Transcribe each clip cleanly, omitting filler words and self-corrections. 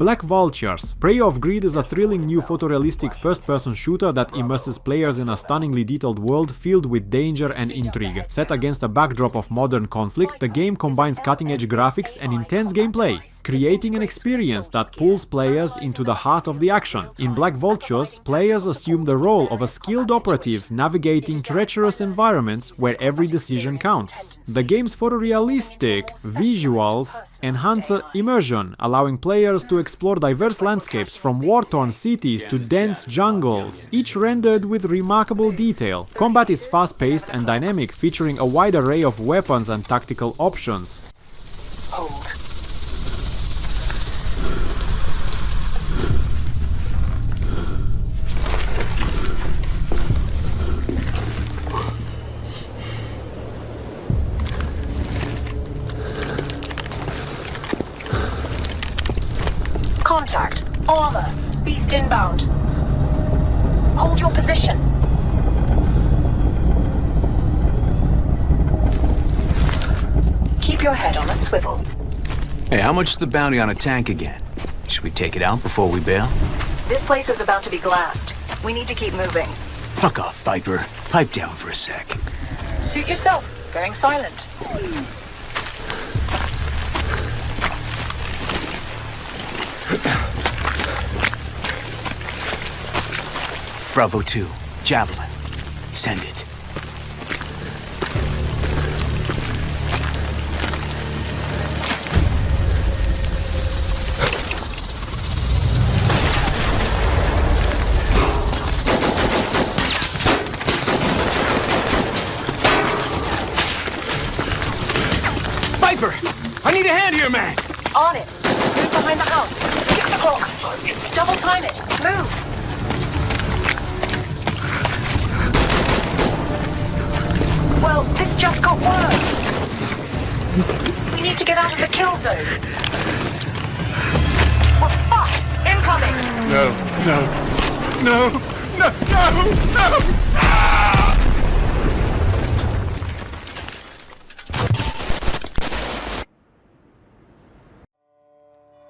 Black Vultures. Prey of Greed is a thrilling new photorealistic first-person shooter that immerses players in a stunningly detailed world filled with danger and intrigue. Set against a backdrop of modern conflict, the game combines cutting-edge graphics and intense gameplay, creating an experience that pulls players into the heart of the action. In Black Vultures, players assume the role of a skilled operative navigating treacherous environments where every decision counts. The game's photorealistic visuals enhance immersion, allowing players to explore diverse landscapes from war-torn cities to dense jungles, each rendered with remarkable detail. Combat is fast-paced and dynamic, featuring a wide array of weapons and tactical options. Hold. Contact. Armor. Beast inbound. Hold your position. Keep your head on a swivel. Hey, how much is the bounty on a tank again? Should we take it out before we bail? This place is about to be glassed. We need to keep moving. Fuck off, Viper. Pipe down for a sec. Suit yourself. Going silent. Bravo 2. Javelin. Send it. Viper! I need a hand here, man! On it. Move behind the house. 6 o'clock. Double time it. Move. Well, this just got worse. We need to get out of the kill zone. We're fucked. Incoming. No. Ah!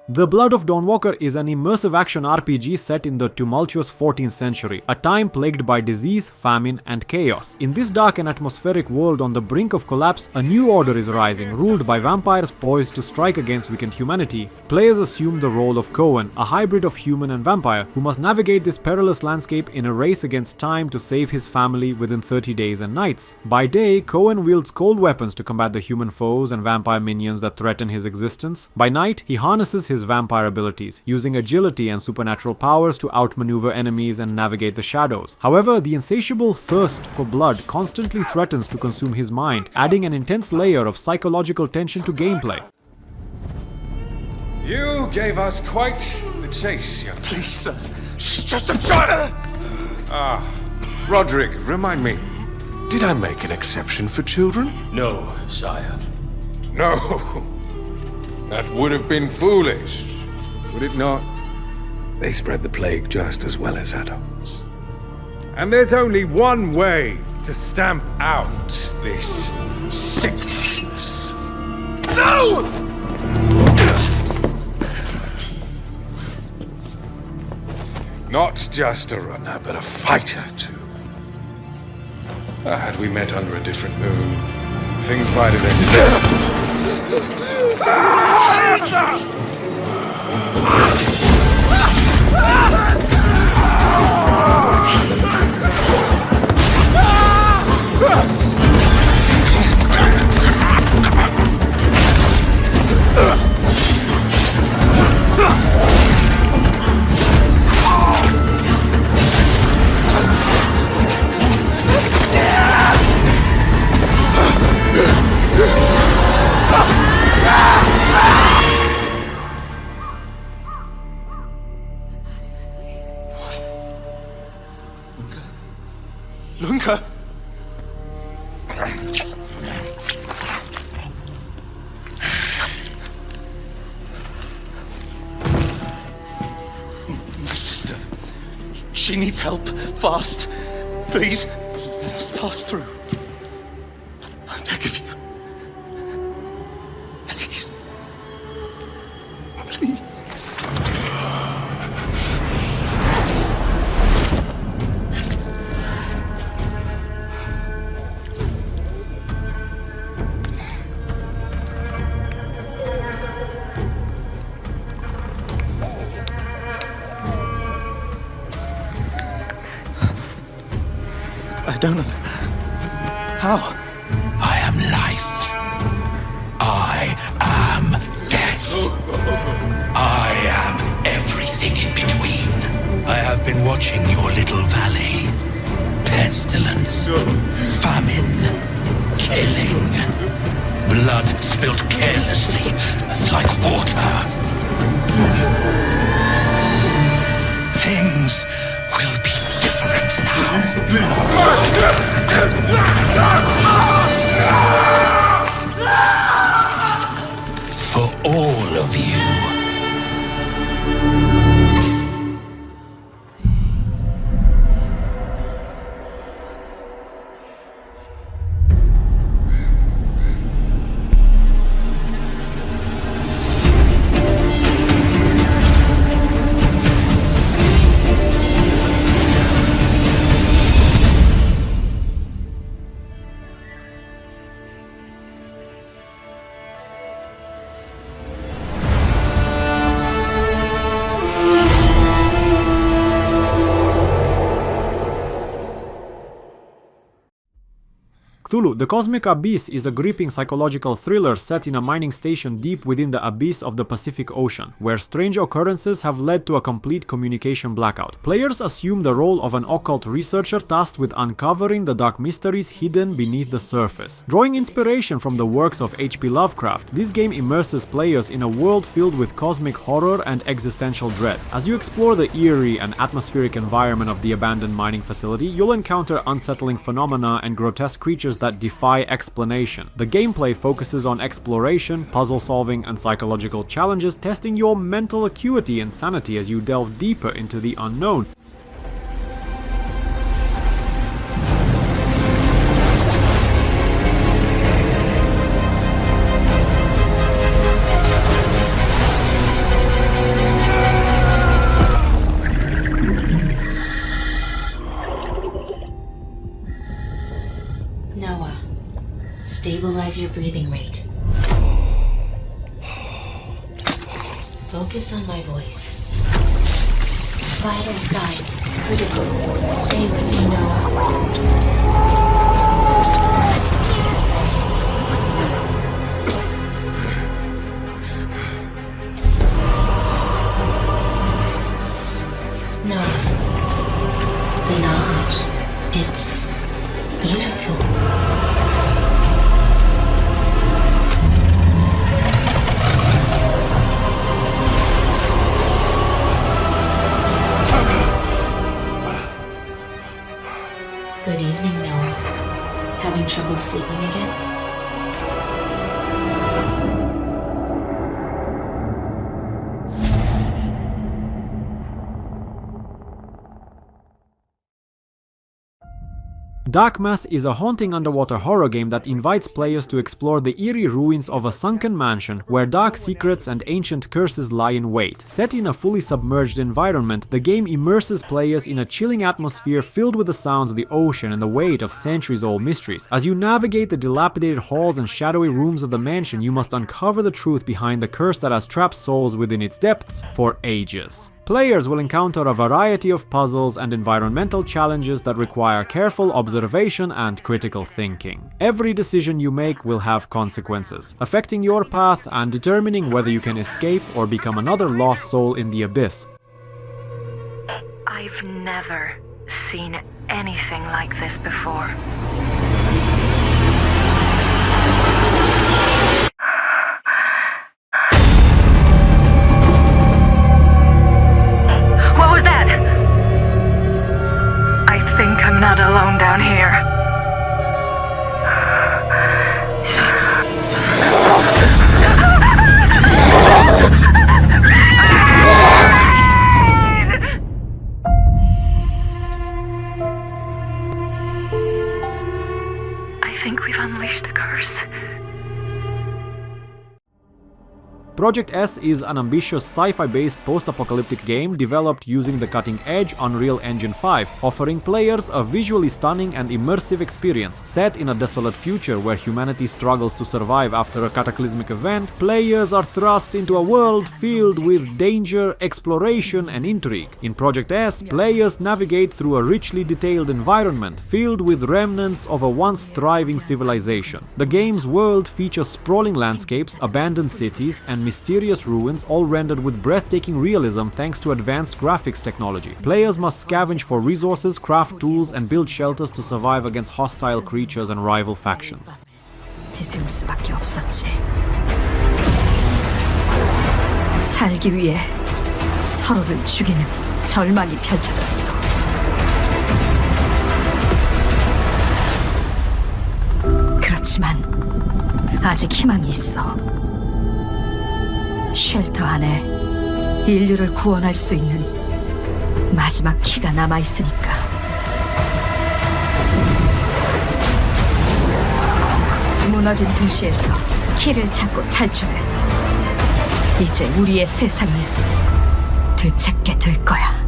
The Blood of Dawnwalker is an immersive action RPG set in the tumultuous 14th century, a time plagued by disease, famine, and chaos. In this dark and atmospheric world on the brink of collapse, a new order is rising, ruled by vampires poised to strike against weakened humanity. Players assume the role of Cohen, a hybrid of human and vampire, who must navigate this perilous landscape in a race against time to save his family within 30 days and nights. By day, Cohen wields cold weapons to combat the human foes and vampire minions that threaten his existence. By night, he harnesses his vampire abilities, using agility and supernatural powers to outmaneuver enemies and navigate the shadows. However, the insatiable thirst for blood constantly threatens to consume his mind, adding an intense layer of psychological tension to gameplay. You gave us quite the chase, young. Please, sir. She's just a child! Ah, Roderick, remind me, did I make an exception for children? No, sire. No. That would have been foolish, would it not? They spread the plague just as well as adults. And there's only one way to stamp out this sickness. No! Not just a runner, but a fighter, too. Had we met under a different moon, things might have ended. Lunka? My sister. She needs help. Fast. Please, let us pass through. I beg of you. Please. Please. don't know. How? I am life. I am death. I am everything in between. I have been watching your little valley. Pestilence, famine, killing, blood spilled carelessly like water. Things will be different now. For all of you. Cthulhu, The Cosmic Abyss is a gripping psychological thriller set in a mining station deep within the abyss of the Pacific Ocean, where strange occurrences have led to a complete communication blackout. Players assume the role of an occult researcher tasked with uncovering the dark mysteries hidden beneath the surface. Drawing inspiration from the works of H.P. Lovecraft, this game immerses players in a world filled with cosmic horror and existential dread. As you explore the eerie and atmospheric environment of the abandoned mining facility, you'll encounter unsettling phenomena and grotesque creatures that defy explanation. The gameplay focuses on exploration, puzzle solving, and psychological challenges, testing your mental acuity and sanity as you delve deeper into the unknown. Stabilize your breathing rate. Focus on my voice. Vital signs critical. Stay with me, Noah. Noah. The knowledge. It's beautiful. Good evening, Noah. Having trouble sleeping again? Darkmass is a haunting underwater horror game that invites players to explore the eerie ruins of a sunken mansion where dark secrets and ancient curses lie in wait. Set in a fully submerged environment, the game immerses players in a chilling atmosphere filled with the sounds of the ocean and the weight of centuries-old mysteries. As you navigate the dilapidated halls and shadowy rooms of the mansion, you must uncover the truth behind the curse that has trapped souls within its depths for ages. Players will encounter a variety of puzzles and environmental challenges that require careful observation and critical thinking. Every decision you make will have consequences, affecting your path and determining whether you can escape or become another lost soul in the abyss. I've never seen anything like this before. I'm not alone down here. Project S is an ambitious sci-fi-based post-apocalyptic game developed using the cutting-edge Unreal Engine 5, offering players a visually stunning and immersive experience. Set in a desolate future where humanity struggles to survive after a cataclysmic event, players are thrust into a world filled with danger, exploration, and intrigue. In Project S, players navigate through a richly detailed environment filled with remnants of a once thriving civilization. The game's world features sprawling landscapes, abandoned cities, and mysterious ruins, all rendered with breathtaking realism thanks to advanced graphics technology. Players must scavenge for resources, craft tools, and build shelters to survive against hostile creatures and rival factions. 지새울 수밖에 없었지. 살기 위해 서로를 죽이는 절망이 펼쳐졌어. 그렇지만 아직 희망이 있어. 쉘터 안에 인류를 구원할 수 있는 마지막 키가 남아있으니까. 무너진 도시에서 키를 찾고 탈출해. 이제 우리의 세상을 되찾게 될 거야.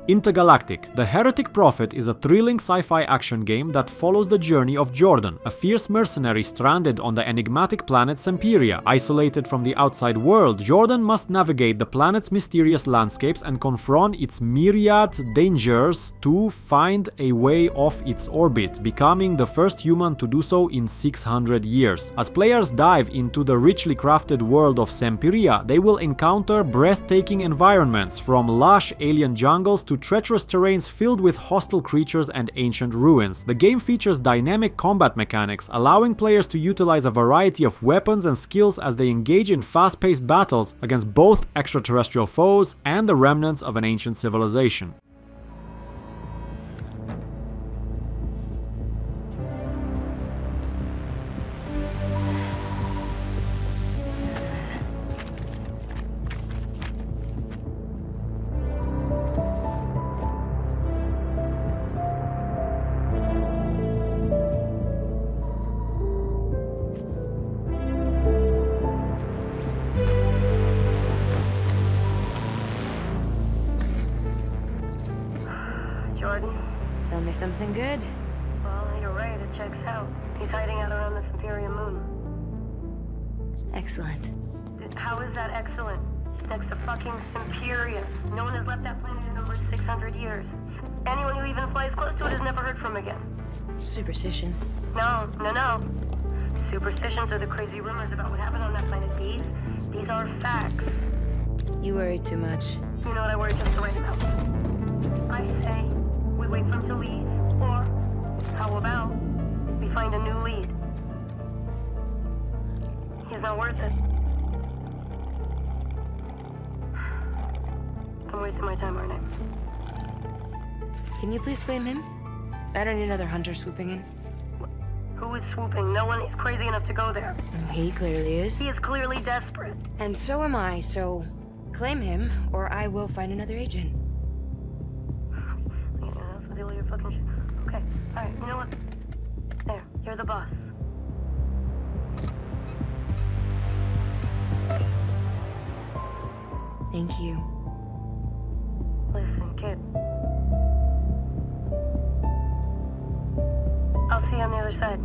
Intergalactic, The Heretic Prophet is a thrilling sci-fi action game that follows the journey of Jordan, a fierce mercenary stranded on the enigmatic planet Semperia. Isolated from the outside world, Jordan must navigate the planet's mysterious landscapes and confront its myriad dangers to find a way off its orbit, becoming the first human to do so in 600 years. As players dive into the richly crafted world of Semperia, they will encounter breathtaking environments, from lush alien jungles to treacherous terrains filled with hostile creatures and ancient ruins. The game features dynamic combat mechanics, allowing players to utilize a variety of weapons and skills as they engage in fast-paced battles against both extraterrestrial foes and the remnants of an ancient civilization. Jordan? Tell me something good. Well, you're right, it checks out. He's hiding out around the Superior Moon. Excellent. How is that excellent? He's next to fucking Semperia. No one has left that planet in over 600 years. Anyone who even flies close to it is never heard from again. Superstitions. No. Superstitions are the crazy rumors about what happened on that planet. These are facts. You worry too much. You know what I worry just right about? I say we wait for him to leave, or how about we find a new lead? He's not worth it. I'm wasting my time, aren't I? Can you please claim him? I don't need another hunter swooping in. Who is swooping? No one is crazy enough to go there. He clearly is. He is clearly desperate. And so am I, so claim him, or I will find another agent. That's what all your fucking shit. Okay, alright, you know what? There, you're the boss. Thank you. Listen, kid. I'll see you on the other side.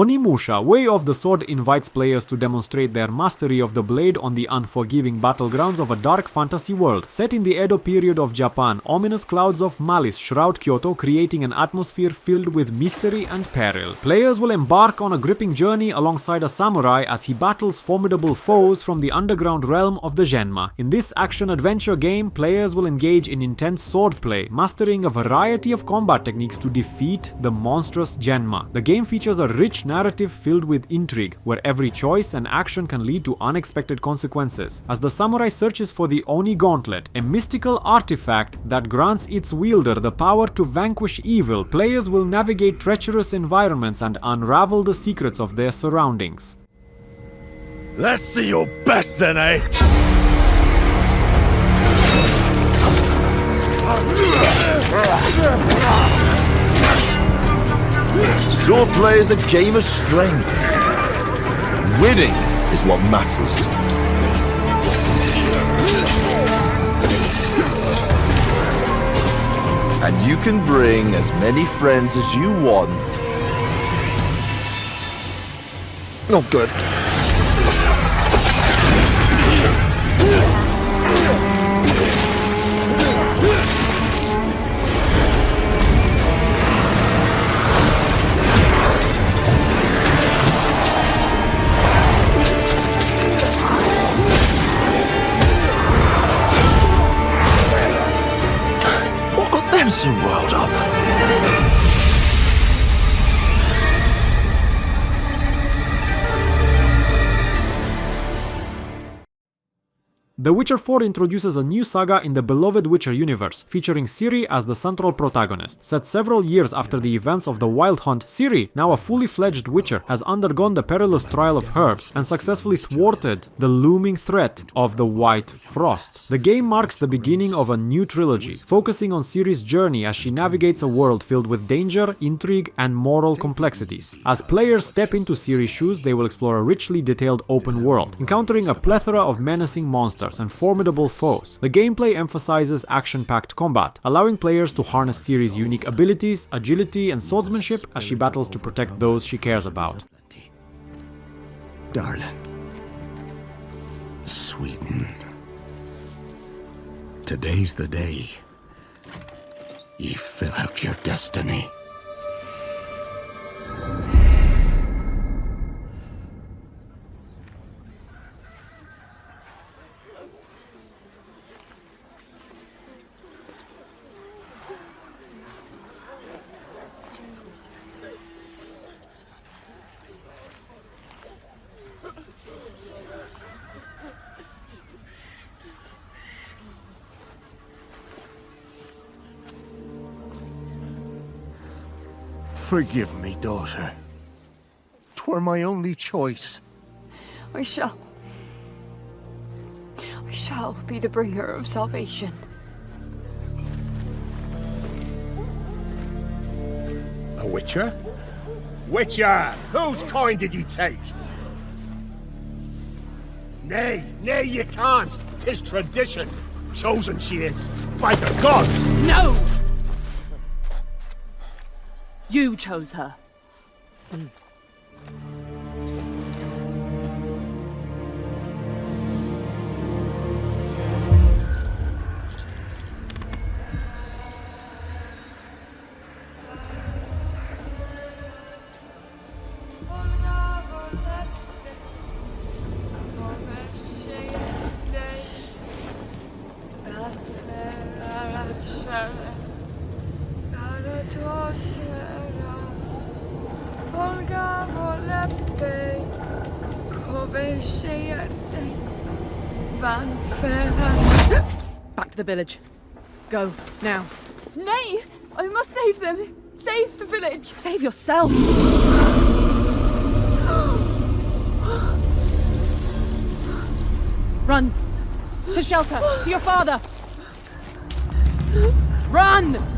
Onimusha, Way of the Sword invites players to demonstrate their mastery of the blade on the unforgiving battlegrounds of a dark fantasy world. Set in the Edo period of Japan, ominous clouds of malice shroud Kyoto, creating an atmosphere filled with mystery and peril. Players will embark on a gripping journey alongside a samurai as he battles formidable foes from the underground realm of the Genma. In this action-adventure game, players will engage in intense swordplay, mastering a variety of combat techniques to defeat the monstrous Genma. The game features a rich narrative filled with intrigue, where every choice and action can lead to unexpected consequences. As the samurai searches for the Oni Gauntlet, a mystical artifact that grants its wielder the power to vanquish evil, players will navigate treacherous environments and unravel the secrets of their surroundings. Let's see your best then, eh? Swordplay is a game of strength. Winning is what matters. And you can bring as many friends as you want. Oh, good. So riled up. The Witcher 4 introduces a new saga in the beloved Witcher universe, featuring Ciri as the central protagonist. Set several years after the events of the Wild Hunt, Ciri, now a fully fledged Witcher, has undergone the perilous trial of herbs and successfully thwarted the looming threat of the White Frost. The game marks the beginning of a new trilogy, focusing on Ciri's journey as she navigates a world filled with danger, intrigue, and moral complexities. As players step into Ciri's shoes, they will explore a richly detailed open world, encountering a plethora of menacing monsters and formidable foes. The gameplay emphasizes action-packed combat, allowing players to harness Ciri's unique abilities, agility, and swordsmanship as she battles to protect those she cares about. Darling. Sweeten. Today's the day. You fill out your destiny. Forgive me, daughter. 'Twere my only choice. I shall be the bringer of salvation. A Witcher? Witcher! Whose coin did ye take? Nay, you can't. 'Tis tradition. Chosen she is, by the gods! No! You chose her. Back to the village. Go, now. Nay! I must save them! Save the village! Save yourself! Run! To shelter! To your father! Run!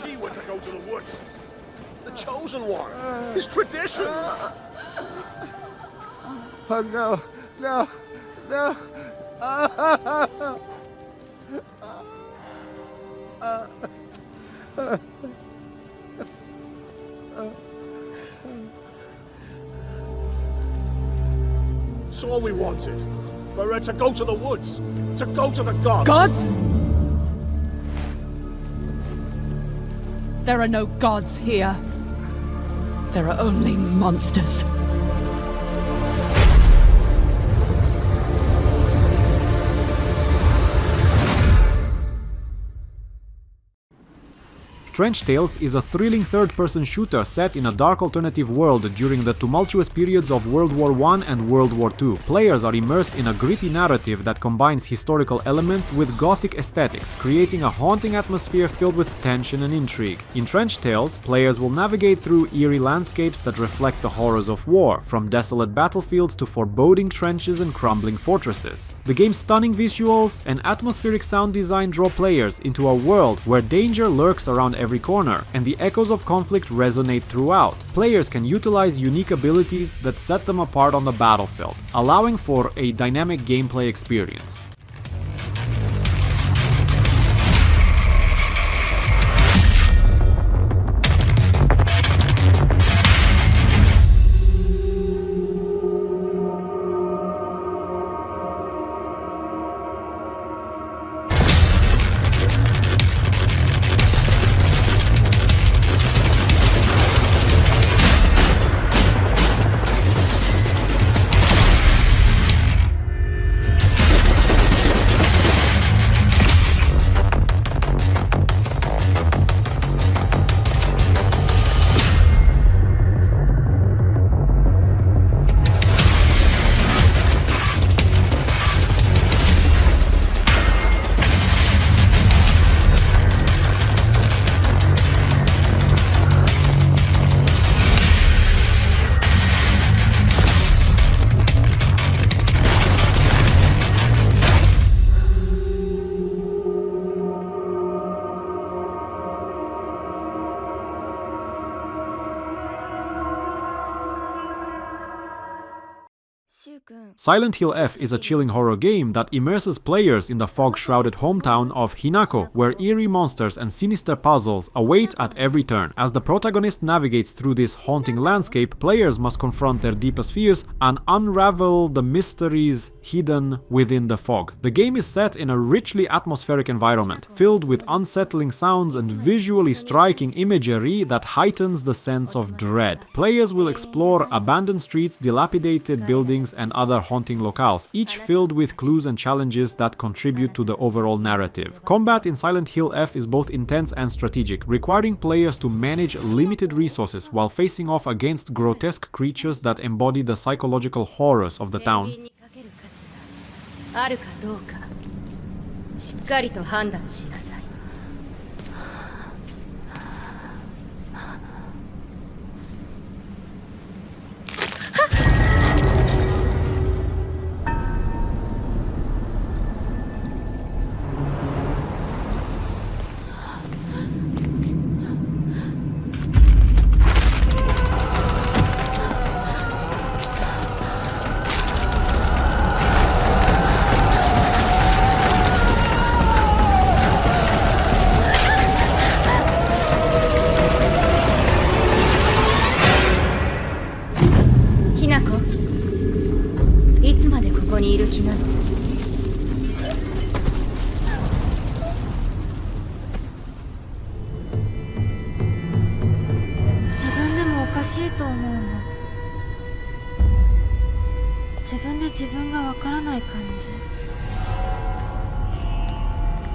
She were to go to the woods. The chosen one. His tradition. Oh no, no, no. It's all we wanted. For her to go to the woods. To go to the gods. Gods? There are no gods here. There are only monsters. Trench Tales is a thrilling third-person shooter set in a dark alternative world during the tumultuous periods of World War I and World War II. Players are immersed in a gritty narrative that combines historical elements with gothic aesthetics, creating a haunting atmosphere filled with tension and intrigue. In Trench Tales, players will navigate through eerie landscapes that reflect the horrors of war, from desolate battlefields to foreboding trenches and crumbling fortresses. The game's stunning visuals and atmospheric sound design draw players into a world where danger lurks around every corner, and the echoes of conflict resonate throughout. Players can utilize unique abilities that set them apart on the battlefield, allowing for a dynamic gameplay experience. Silent Hill F is a chilling horror game that immerses players in the fog-shrouded hometown of Hinako, where eerie monsters and sinister puzzles await at every turn. As the protagonist navigates through this haunting landscape, players must confront their deepest fears and unravel the mysteries hidden within the fog. The game is set in a richly atmospheric environment, filled with unsettling sounds and visually striking imagery that heightens the sense of dread. Players will explore abandoned streets, dilapidated buildings, and other haunting locales, each filled with clues and challenges that contribute to the overall narrative. Combat in Silent Hill F is both intense and strategic, requiring players to manage limited resources while facing off against grotesque creatures that embody the psychological horrors of the town. あるかどうかしっかりと判断しなさい。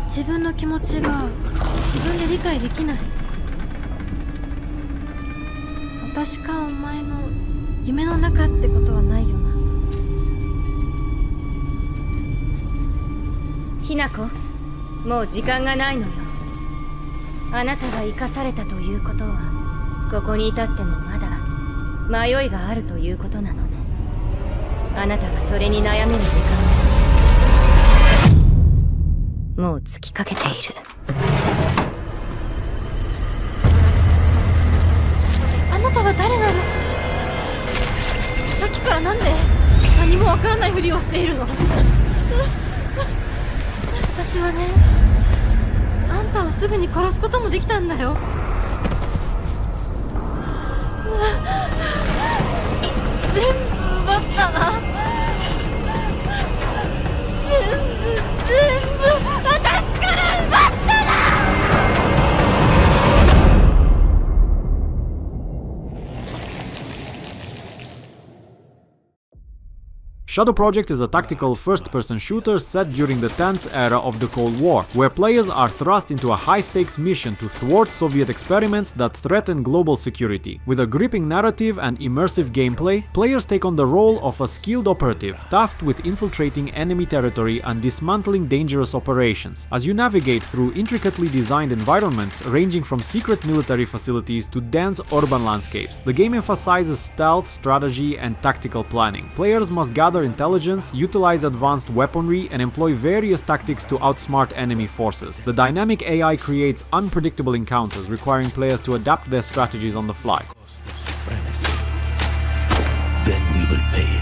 自分の気持ちが自分で理解できない。私かお前の夢の中ってことはないよな。ひなこ、もう時間がないのよ。あなたが生かされたということは、ここに至ってもまだ迷いがあるということなのね。あなたがそれに悩める時間もう尽きかけている。あなたは誰なの？さっきからなんで何もわからないふりをしているの？私はね、あんたをすぐに殺すこともできたんだよ。全部奪ったな。全部私から奪ったな。Shadow Project is a tactical first-person shooter set during the tense era of the Cold War, where players are thrust into a high-stakes mission to thwart Soviet experiments that threaten global security. With a gripping narrative and immersive gameplay, players take on the role of a skilled operative, tasked with infiltrating enemy territory and dismantling dangerous operations. As you navigate through intricately designed environments ranging from secret military facilities to dense urban landscapes, the game emphasizes stealth, strategy, and tactical planning. Players must gather intelligence, utilize advanced weaponry, and employ various tactics to outsmart enemy forces. The dynamic AI creates unpredictable encounters, requiring players to adapt their strategies on the fly. Then we will pay it.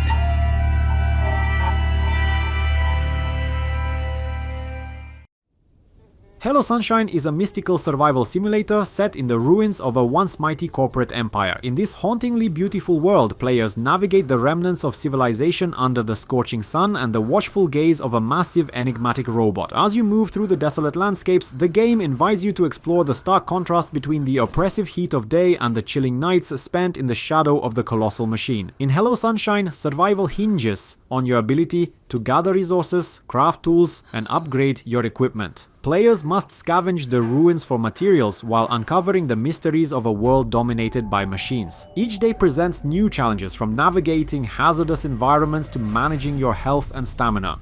Hello Sunshine is a mystical survival simulator set in the ruins of a once mighty corporate empire. In this hauntingly beautiful world, players navigate the remnants of civilization under the scorching sun and the watchful gaze of a massive enigmatic robot. As you move through the desolate landscapes, the game invites you to explore the stark contrast between the oppressive heat of day and the chilling nights spent in the shadow of the colossal machine. In Hello Sunshine, survival hinges on your ability to gather resources, craft tools, and upgrade your equipment. Players must scavenge the ruins for materials while uncovering the mysteries of a world dominated by machines. Each day presents new challenges, from navigating hazardous environments to managing your health and stamina.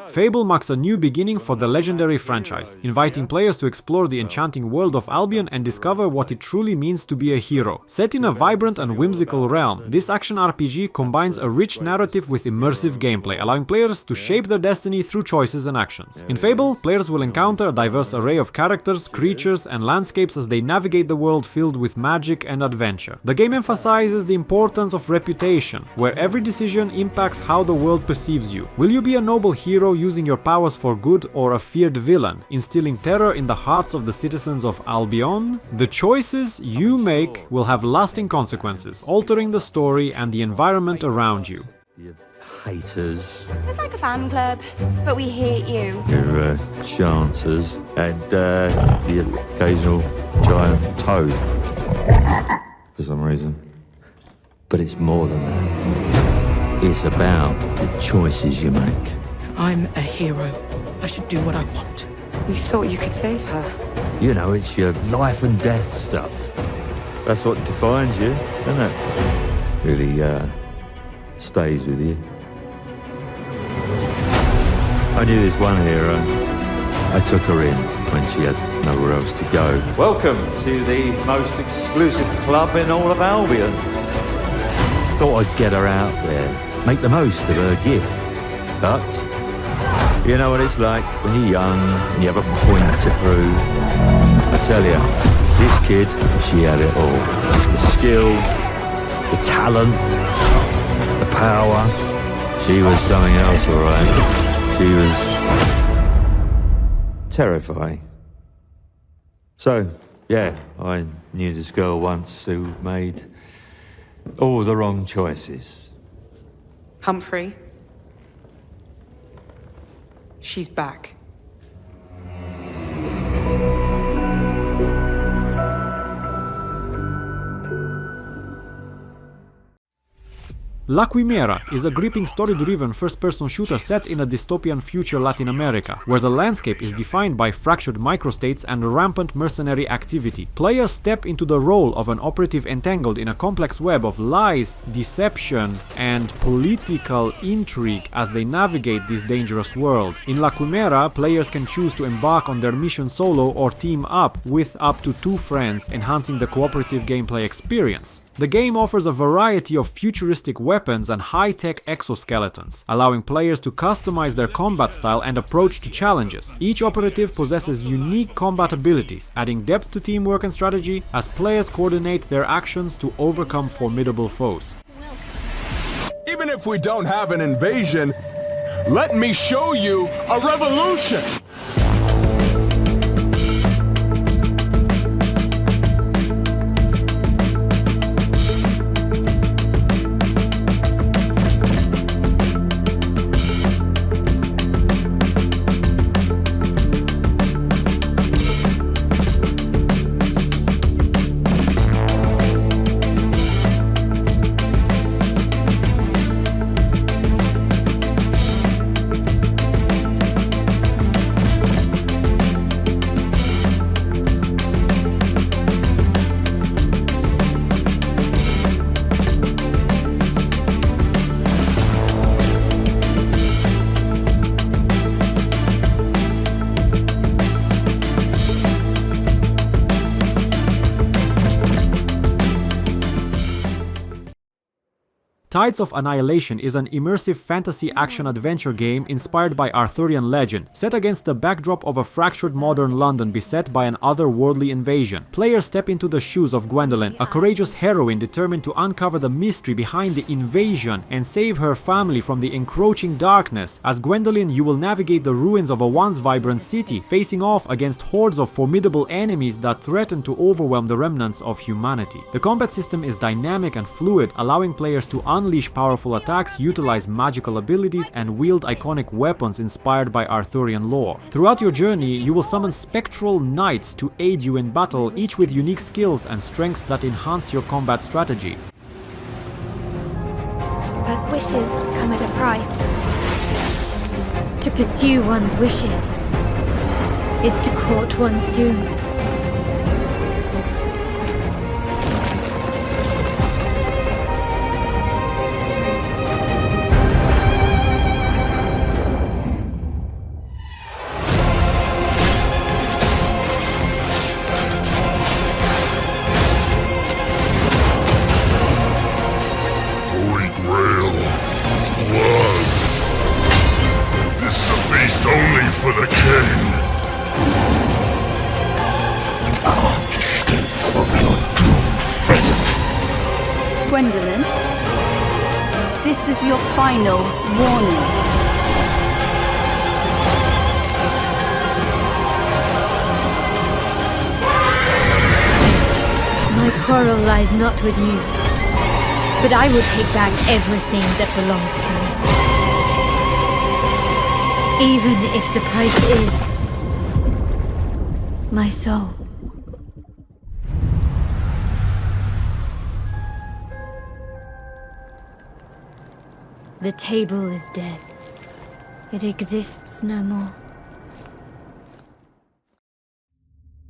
Fable marks a new beginning for the legendary franchise, inviting players to explore the enchanting world of Albion and discover what it truly means to be a hero. Set in a vibrant and whimsical realm, this action RPG combines a rich narrative with immersive gameplay, allowing players to shape their destiny through choices and actions. In Fable, players will encounter a diverse array of characters, creatures, and landscapes as they navigate the world filled with magic and adventure. The game emphasizes the importance of reputation, where every decision impacts how the world perceives you. Will you be a noble hero using your powers for good, or a feared villain, instilling terror in the hearts of the citizens of Albion? The choices you make will have lasting consequences, altering the story and the environment around you. haters, It's like a fan club, but we hate you. your chancers, and the occasional giant toad, for some reason. But it's more than that. It's about the choices you make. I'm a hero. I should do what I want. You thought you could save her? You know, it's your life and death stuff. That's what defines you, isn't it? Really, stays with you. I knew this one hero. I took her in when she had nowhere else to go. Welcome to the most exclusive club in all of Albion. Thought I'd get her out there, make the most of her gift. But you know what it's like when you're young and you have a point to prove. I tell you, this kid, she had it all. The skill, the talent, the power. She was something else, all right. She was terrifying. So, yeah, I knew this girl once who made all the wrong choices. Humphrey. She's back. La Quimera is a gripping story-driven first-person shooter set in a dystopian future Latin America, where the landscape is defined by fractured microstates and rampant mercenary activity. Players step into the role of an operative entangled in a complex web of lies, deception, and political intrigue as they navigate this dangerous world. In La Quimera, players can choose to embark on their mission solo or team up with up to 2 friends, enhancing the cooperative gameplay experience. The game offers a variety of futuristic weapons and high-tech exoskeletons, allowing players to customize their combat style and approach to challenges. Each operative possesses unique combat abilities, adding depth to teamwork and strategy as players coordinate their actions to overcome formidable foes. Even if we don't have an invasion, let me show you a revolution! Tides of Annihilation is an immersive fantasy action-adventure game inspired by Arthurian legend, set against the backdrop of a fractured modern London beset by an otherworldly invasion. Players step into the shoes of Gwendolyn, a courageous heroine determined to uncover the mystery behind the invasion and save her family from the encroaching darkness. As Gwendolyn, you will navigate the ruins of a once vibrant city, facing off against hordes of formidable enemies that threaten to overwhelm the remnants of humanity. The combat system is dynamic and fluid, allowing players to unleash powerful attacks, utilize magical abilities, and wield iconic weapons inspired by Arthurian lore. Throughout your journey, you will summon spectral knights to aid you in battle, each with unique skills and strengths that enhance your combat strategy. But wishes come at a price. To pursue one's wishes is to court one's doom. Gwendolyn, this is your final warning. My quarrel lies not with you, but I will take back everything that belongs to me. Even if the price is my soul. The table is dead. It exists no more.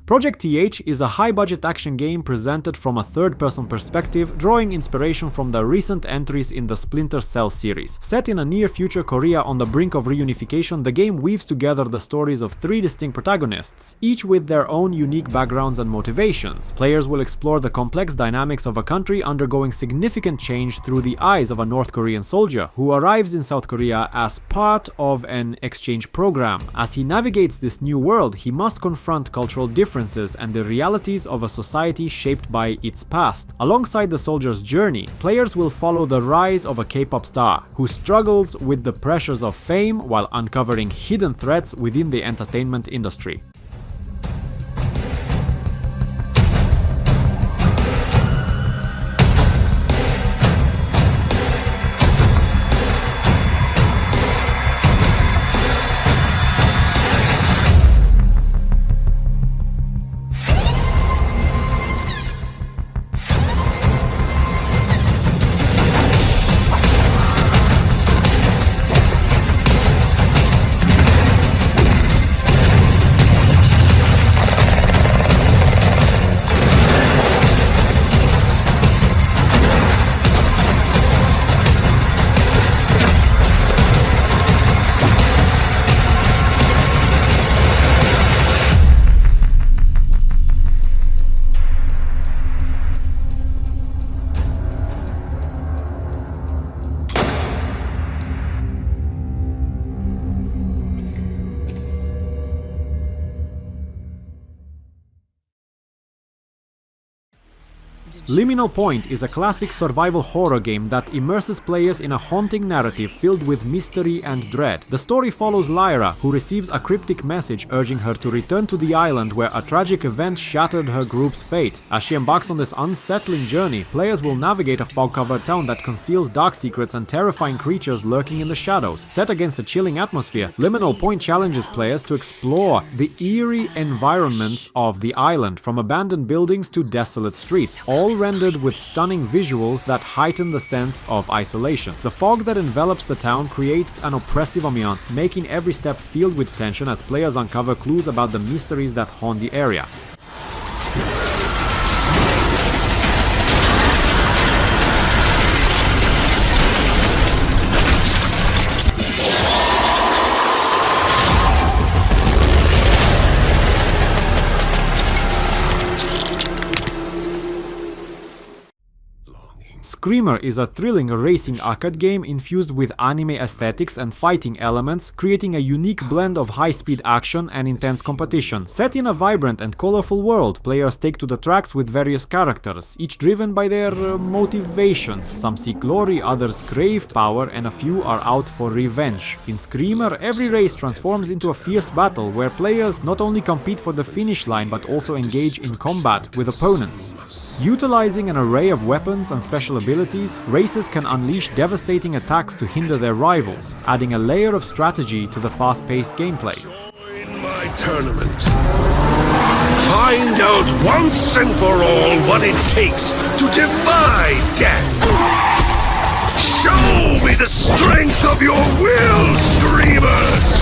Project TH is a high-budget action game presented from a third-person perspective, drawing inspiration from the recent entries in the Splinter Cell series. Set in a near-future Korea on the brink of reunification, the game weaves together the stories of 3 distinct protagonists, each with their own unique backgrounds and motivations. Players will explore the complex dynamics of a country undergoing significant change through the eyes of a North Korean soldier, who arrives in South Korea as part of an exchange program. As he navigates this new world, he must confront cultural differences and the realities of a society shaped by its past. Alongside the soldier's journey, players will follow the rise of a K-pop star, who struggles with the pressures of fame while uncovering hidden threats within the entertainment industry. Liminal Point is a classic survival horror game that immerses players in a haunting narrative filled with mystery and dread. The story follows Lyra, who receives a cryptic message urging her to return to the island where a tragic event shattered her group's fate. As she embarks on this unsettling journey, players will navigate a fog-covered town that conceals dark secrets and terrifying creatures lurking in the shadows. Set against a chilling atmosphere, Liminal Point challenges players to explore the eerie environments of the island, from abandoned buildings to desolate streets, all rendered with stunning visuals that heighten the sense of isolation. The fog that envelops the town creates an oppressive ambiance, making every step filled with tension as players uncover clues about the mysteries that haunt the area. Screamer is a thrilling racing arcade game infused with anime aesthetics and fighting elements, creating a unique blend of high-speed action and intense competition. Set in a vibrant and colorful world, players take to the tracks with various characters, each driven by their motivations. Some seek glory, others crave power, and a few are out for revenge. In Screamer, every race transforms into a fierce battle where players not only compete for the finish line but also engage in combat with opponents. Utilizing an array of weapons and special abilities, races can unleash devastating attacks to hinder their rivals, adding a layer of strategy to the fast-paced gameplay. Join my tournament. Find out once and for all what it takes to defy death. Show me the strength of your will, Screamers!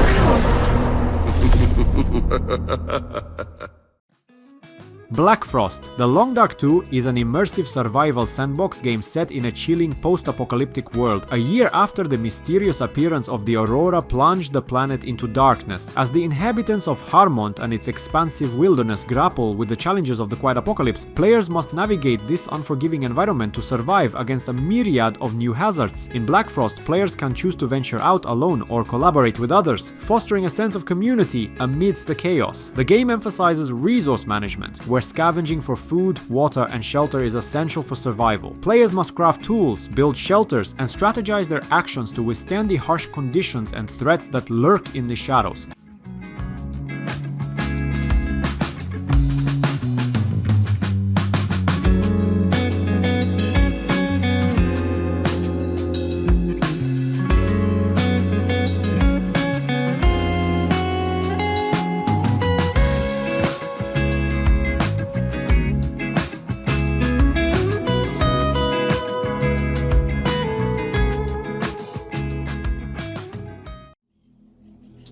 Blackfrost: The Long Dark 2 is an immersive survival sandbox game set in a chilling post-apocalyptic world, a year after the mysterious appearance of the Aurora plunged the planet into darkness. As the inhabitants of Harmont and its expansive wilderness grapple with the challenges of the Quiet Apocalypse, players must navigate this unforgiving environment to survive against a myriad of new hazards. In Blackfrost, players can choose to venture out alone or collaborate with others, fostering a sense of community amidst the chaos. The game emphasizes resource management, where scavenging for food, water, and shelter is essential for survival. Players must craft tools, build shelters, and strategize their actions to withstand the harsh conditions and threats that lurk in the shadows.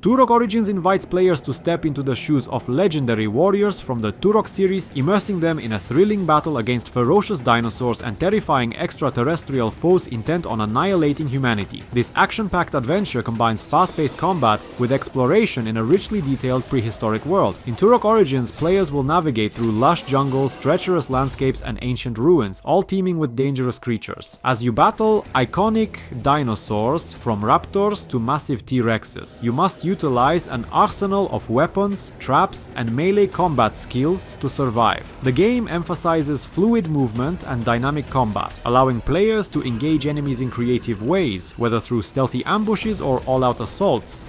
Turok Origins invites players to step into the shoes of legendary warriors from the Turok series, immersing them in a thrilling battle against ferocious dinosaurs and terrifying extraterrestrial foes intent on annihilating humanity. This action-packed adventure combines fast-paced combat with exploration in a richly detailed prehistoric world. In Turok Origins, players will navigate through lush jungles, treacherous landscapes, and ancient ruins, all teeming with dangerous creatures. As you battle iconic dinosaurs, from raptors to massive T-Rexes, you must utilize an arsenal of weapons, traps, and melee combat skills to survive. The game emphasizes fluid movement and dynamic combat, allowing players to engage enemies in creative ways, whether through stealthy ambushes or all-out assaults.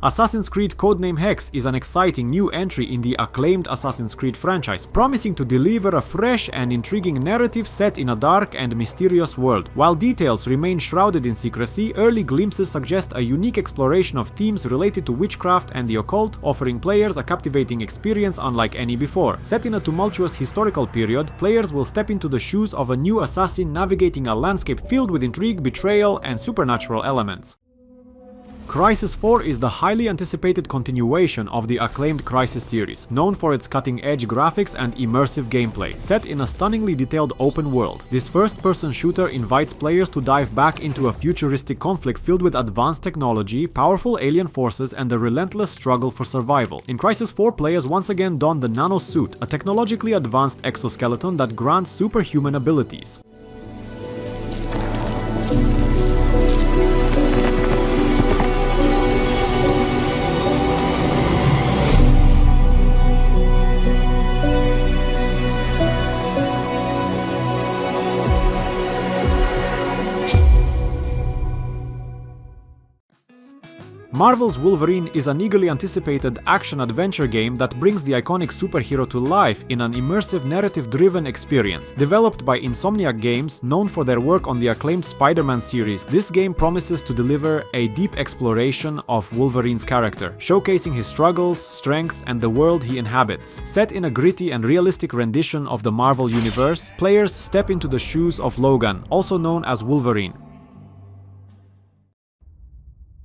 Assassin's Creed Codename Hexe is an exciting new entry in the acclaimed Assassin's Creed franchise, promising to deliver a fresh and intriguing narrative set in a dark and mysterious world. While details remain shrouded in secrecy, early glimpses suggest a unique exploration of themes related to witchcraft and the occult, offering players a captivating experience unlike any before. Set in a tumultuous historical period, players will step into the shoes of a new assassin navigating a landscape filled with intrigue, betrayal, and supernatural elements. Crysis 4 is the highly anticipated continuation of the acclaimed Crysis series, known for its cutting-edge graphics and immersive gameplay. Set in a stunningly detailed open world, this first-person shooter invites players to dive back into a futuristic conflict filled with advanced technology, powerful alien forces, and the relentless struggle for survival. In Crysis 4, players once again don the Nano Suit, a technologically advanced exoskeleton that grants superhuman abilities. Marvel's Wolverine is an eagerly anticipated action-adventure game that brings the iconic superhero to life in an immersive narrative-driven experience. Developed by Insomniac Games, known for their work on the acclaimed Spider-Man series, this game promises to deliver a deep exploration of Wolverine's character, showcasing his struggles, strengths, and the world he inhabits. Set in a gritty and realistic rendition of the Marvel universe, players step into the shoes of Logan, also known as Wolverine.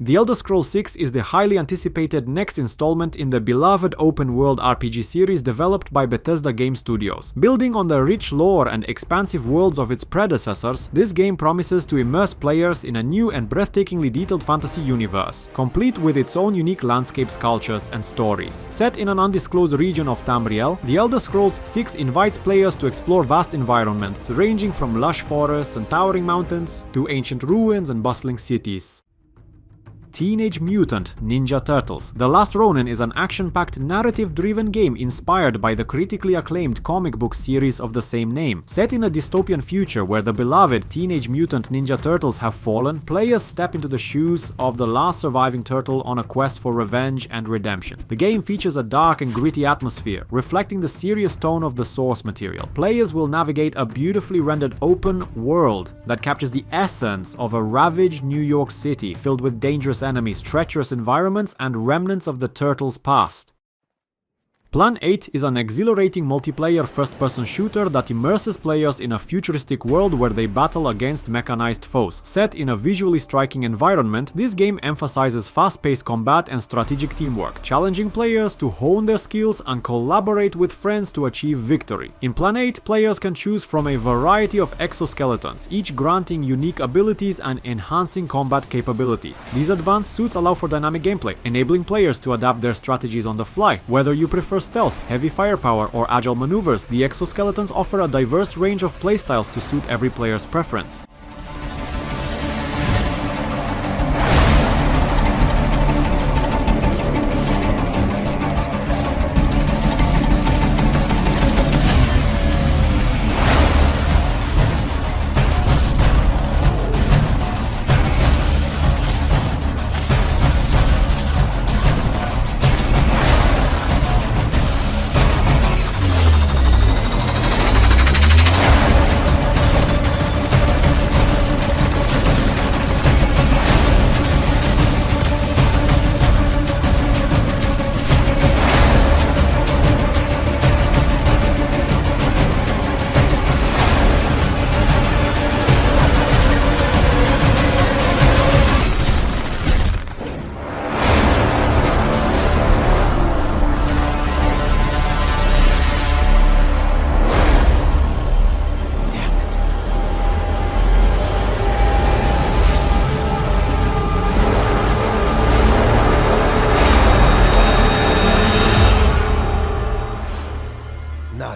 The Elder Scrolls 6 is the highly anticipated next installment in the beloved open-world RPG series developed by Bethesda Game Studios. Building on the rich lore and expansive worlds of its predecessors, this game promises to immerse players in a new and breathtakingly detailed fantasy universe, complete with its own unique landscapes, cultures, and stories. Set in an undisclosed region of Tamriel, The Elder Scrolls 6 invites players to explore vast environments, ranging from lush forests and towering mountains to ancient ruins and bustling cities. Teenage Mutant Ninja Turtles: The Last Ronin is an action-packed narrative-driven game inspired by the critically acclaimed comic book series of the same name. Set in a dystopian future where the beloved Teenage Mutant Ninja Turtles have fallen, players step into the shoes of the last surviving turtle on a quest for revenge and redemption. The game features a dark and gritty atmosphere, reflecting the serious tone of the source material. Players will navigate a beautifully rendered open world that captures the essence of a ravaged New York City filled with dangerous enemies, treacherous environments, and remnants of the Turtles' past. Plan 8 is an exhilarating multiplayer first-person shooter that immerses players in a futuristic world where they battle against mechanized foes. Set in a visually striking environment, this game emphasizes fast-paced combat and strategic teamwork, challenging players to hone their skills and collaborate with friends to achieve victory. In Plan 8, players can choose from a variety of exoskeletons, each granting unique abilities and enhancing combat capabilities. These advanced suits allow for dynamic gameplay, enabling players to adapt their strategies on the fly. Whether you prefer stealth, heavy firepower, or agile maneuvers, the exoskeletons offer a diverse range of playstyles to suit every player's preference.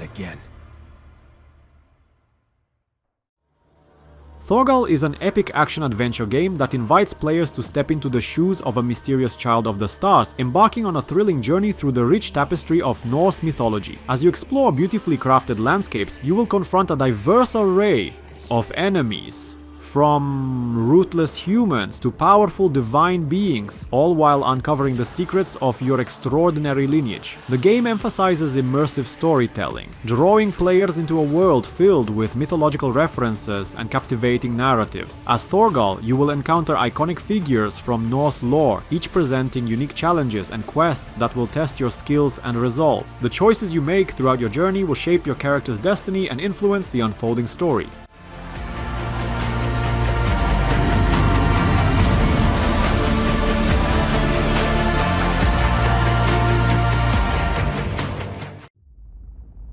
again. Thorgal is an epic action-adventure game that invites players to step into the shoes of a mysterious child of the stars, embarking on a thrilling journey through the rich tapestry of Norse mythology. As you explore beautifully crafted landscapes, you will confront a diverse array of enemies, from ruthless humans to powerful divine beings, all while uncovering the secrets of your extraordinary lineage. The game emphasizes immersive storytelling, drawing players into a world filled with mythological references and captivating narratives. As Thorgal, you will encounter iconic figures from Norse lore, each presenting unique challenges and quests that will test your skills and resolve. The choices you make throughout your journey will shape your character's destiny and influence the unfolding story.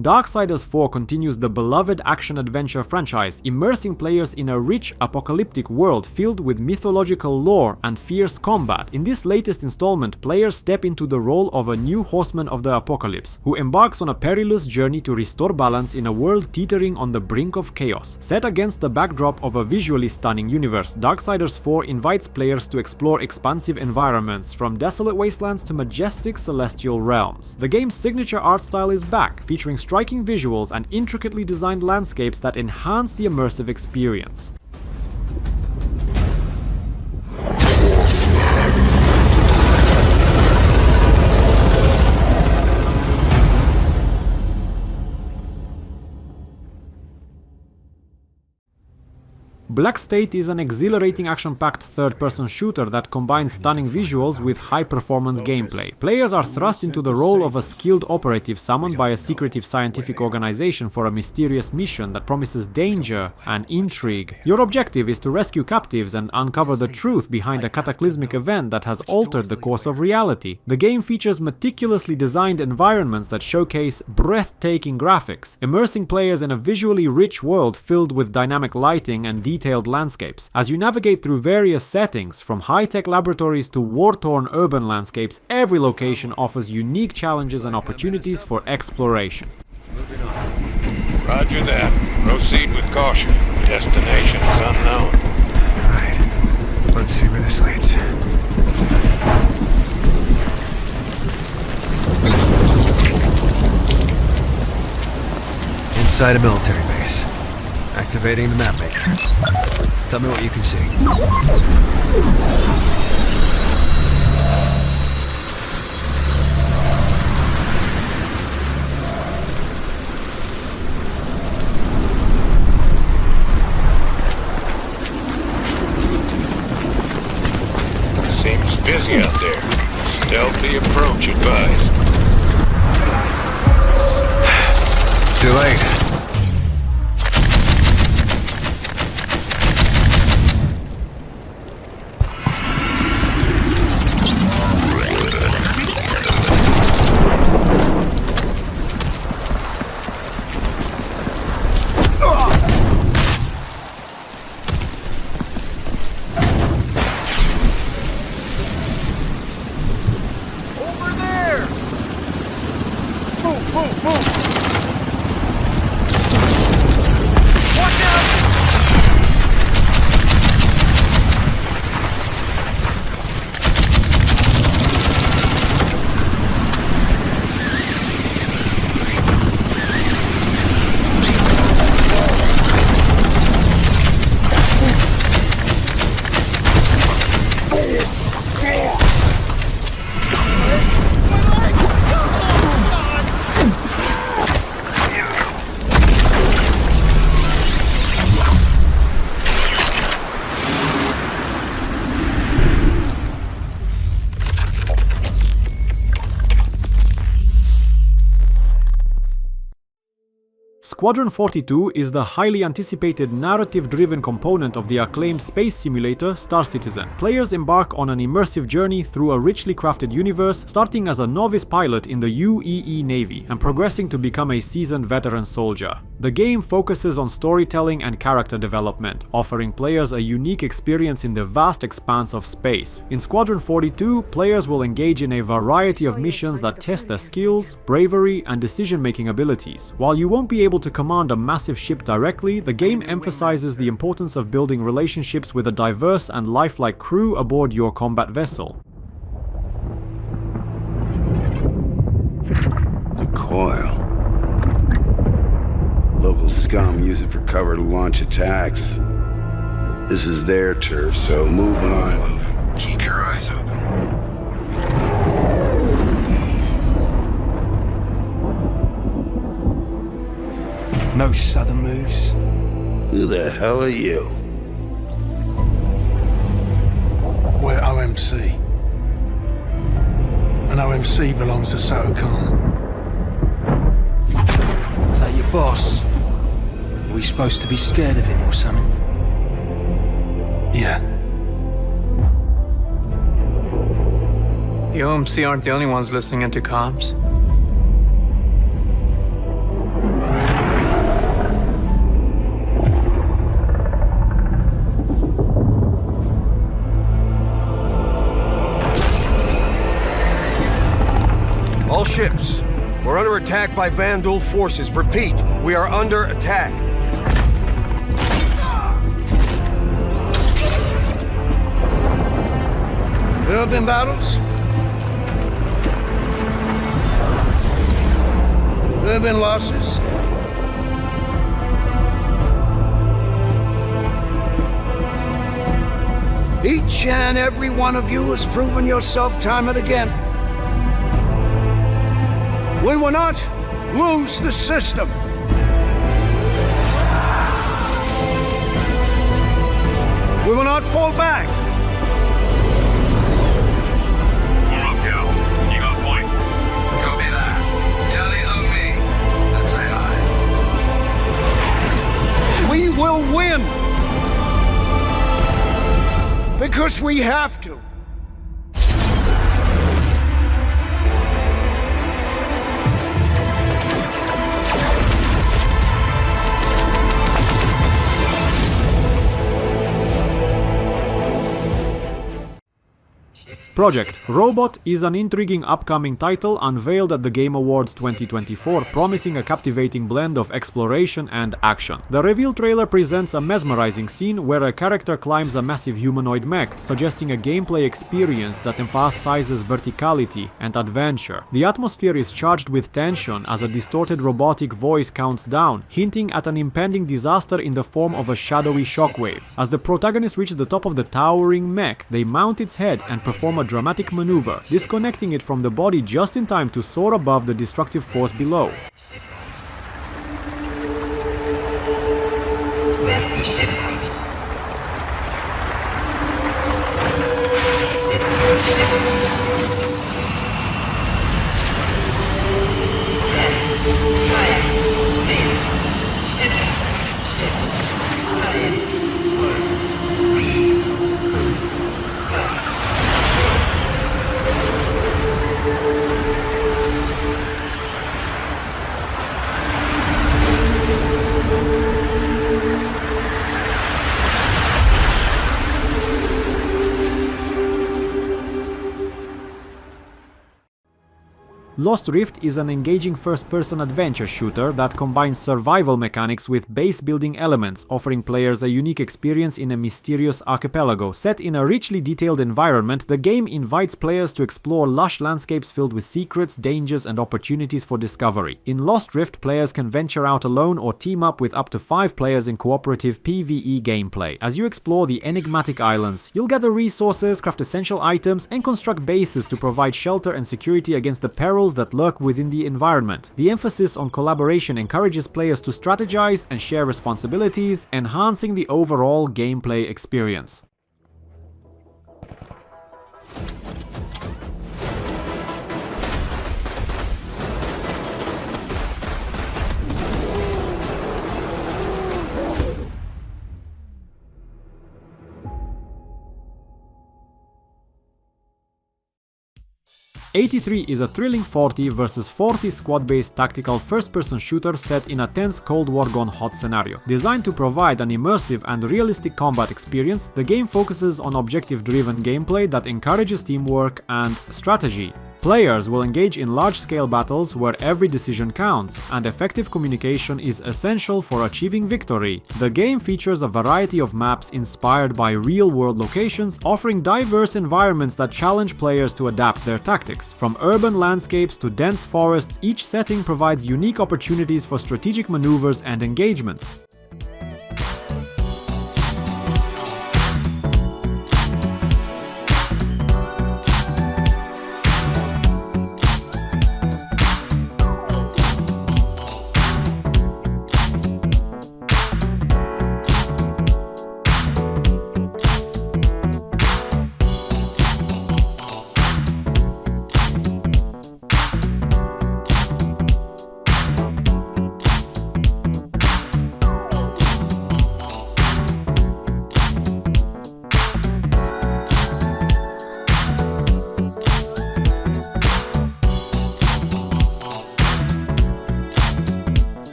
Darksiders 4 continues the beloved action-adventure franchise, immersing players in a rich, apocalyptic world filled with mythological lore and fierce combat. In this latest installment, players step into the role of a new horseman of the apocalypse, who embarks on a perilous journey to restore balance in a world teetering on the brink of chaos. Set against the backdrop of a visually stunning universe, Darksiders 4 invites players to explore expansive environments, from desolate wastelands to majestic celestial realms. The game's signature art style is back, featuring striking visuals and intricately designed landscapes that enhance the immersive experience. Black State is an exhilarating action-packed third-person shooter that combines stunning visuals with high-performance gameplay. Players are thrust into the role of a skilled operative summoned by a secretive scientific organization for a mysterious mission that promises danger and intrigue. Your objective is to rescue captives and uncover the truth behind a cataclysmic event that has altered the course of reality. The game features meticulously designed environments that showcase breathtaking graphics, immersing players in a visually rich world filled with dynamic lighting and detailed landscapes. As you navigate through various settings, from high-tech laboratories to war-torn urban landscapes, every location offers unique challenges and opportunities for exploration. Moving on. Roger that. Proceed with caution. Destination is unknown. Alright. Let's see where this leads. Inside a military base. Activating the map maker. Tell me what you can see. Seems busy out there. Stealthy approach advised. Too late. Squadron 42 is the highly anticipated narrative-driven component of the acclaimed space simulator Star Citizen. Players embark on an immersive journey through a richly crafted universe, starting as a novice pilot in the UEE Navy and progressing to become a seasoned veteran soldier. The game focuses on storytelling and character development, offering players a unique experience in the vast expanse of space. In Squadron 42, players will engage in a variety of missions that test their skills, bravery, and decision-making abilities. While you won't be able to command a massive ship directly, the game emphasizes the importance of building relationships with a diverse and lifelike crew aboard your combat vessel. The coil. Local scum use it for cover to launch attacks. This is their turf, so move when I move. Keep your eyes open. No sudden moves. Who the hell are you? We're OMC. And OMC belongs to Khan. Is that your boss? Are we supposed to be scared of him or something? Yeah. The OMC aren't the only ones listening into comms. All ships, we're under attack by Vandal forces. Repeat, we are under attack. There have been battles. There have been losses. Each and every one of you has proven yourself time and again. We will not lose the system. We will not fall back. You got a point. Copy that. Tally's on me. Let's say hi. We will win. Because we have to. Project Robot is an intriguing upcoming title unveiled at the Game Awards 2024, promising a captivating blend of exploration and action. The reveal trailer presents a mesmerizing scene where a character climbs a massive humanoid mech, suggesting a gameplay experience that emphasizes verticality and adventure. The atmosphere is charged with tension as a distorted robotic voice counts down, hinting at an impending disaster in the form of a shadowy shockwave. As the protagonist reaches the top of the towering mech, they mount its head and perform a dramatic maneuver, disconnecting it from the body just in time to soar above the destructive force below. Lost Rift is an engaging first-person adventure shooter that combines survival mechanics with base-building elements, offering players a unique experience in a mysterious archipelago. Set in a richly detailed environment, the game invites players to explore lush landscapes filled with secrets, dangers, and opportunities for discovery. In Lost Rift, players can venture out alone or team up with up to 5 players in cooperative PvE gameplay. As you explore the enigmatic islands, you'll gather resources, craft essential items, and construct bases to provide shelter and security against the perils that lurk within the environment. The emphasis on collaboration encourages players to strategize and share responsibilities, enhancing the overall gameplay experience. 83 is a thrilling 40 versus 40 squad-based tactical first-person shooter set in a tense Cold War gone hot scenario. Designed to provide an immersive and realistic combat experience, the game focuses on objective-driven gameplay that encourages teamwork and strategy. Players will engage in large-scale battles where every decision counts, and effective communication is essential for achieving victory. The game features a variety of maps inspired by real-world locations, offering diverse environments that challenge players to adapt their tactics. From urban landscapes to dense forests, each setting provides unique opportunities for strategic maneuvers and engagements.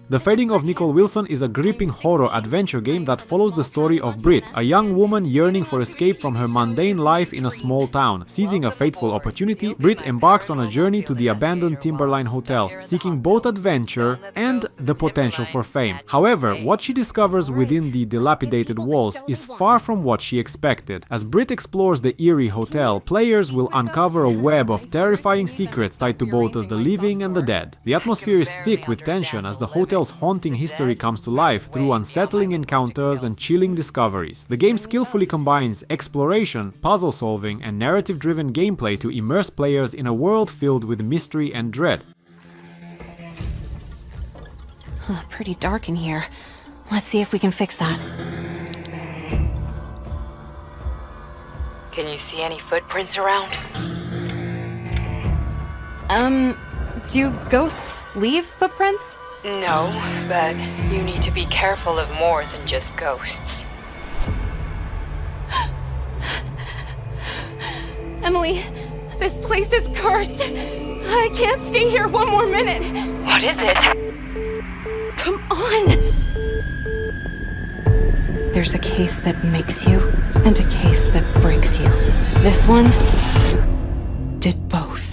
The Fading of Nicole Wilson is a gripping horror adventure game that follows the story of Britt, a young woman yearning for escape from her mundane life in a small town. Seizing a fateful opportunity, Britt embarks on a journey to the abandoned Timberline Hotel, seeking both adventure and the potential for fame. However, what she discovers within the dilapidated walls is far from what she expected. As Britt explores the eerie hotel, players will uncover a web of terrifying secrets tied to both the living and the dead. The atmosphere is thick with tension as the hotel's haunting history comes to life through unsettling encounters and chilling discoveries. The game skillfully combines exploration, puzzle solving, and narrative-driven gameplay to immerse players in a world filled with mystery and dread. Pretty dark in here. Let's see if we can fix that. Can you see any footprints around? Do ghosts leave footprints? No, but you need to be careful of more than just ghosts. Emily, this place is cursed. I can't stay here one more minute. What is it? Come on! There's a case that makes you, and a case that breaks you. This one did both.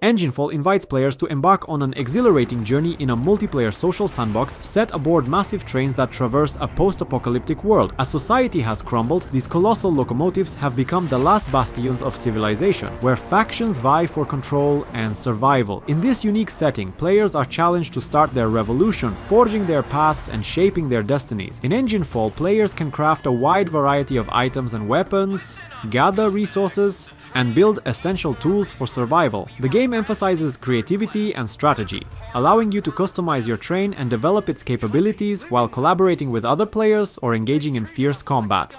Enginefall invites players to embark on an exhilarating journey in a multiplayer social sandbox set aboard massive trains that traverse a post-apocalyptic world. As society has crumbled, these colossal locomotives have become the last bastions of civilization, where factions vie for control and survival. In this unique setting, players are challenged to start their revolution, forging their paths and shaping their destinies. In Enginefall, players can craft a wide variety of items and weapons, gather resources, and build essential tools for survival. The game emphasizes creativity and strategy, allowing you to customize your train and develop its capabilities while collaborating with other players or engaging in fierce combat.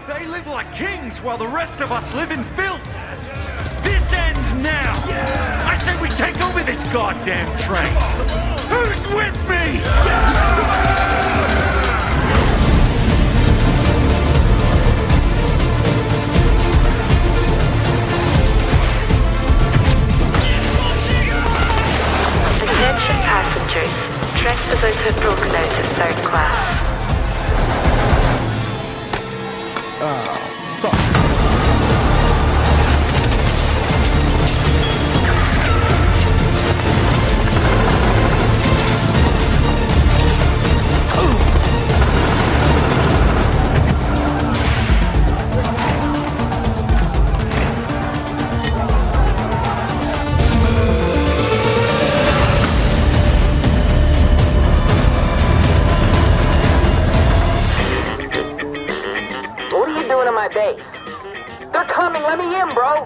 They live like kings while the rest of us live in filth. This ends now. I say we take over this goddamn train. Who's with me? Attention passengers. Trespassers have broken out of third class. Base. They're coming, let me in, bro!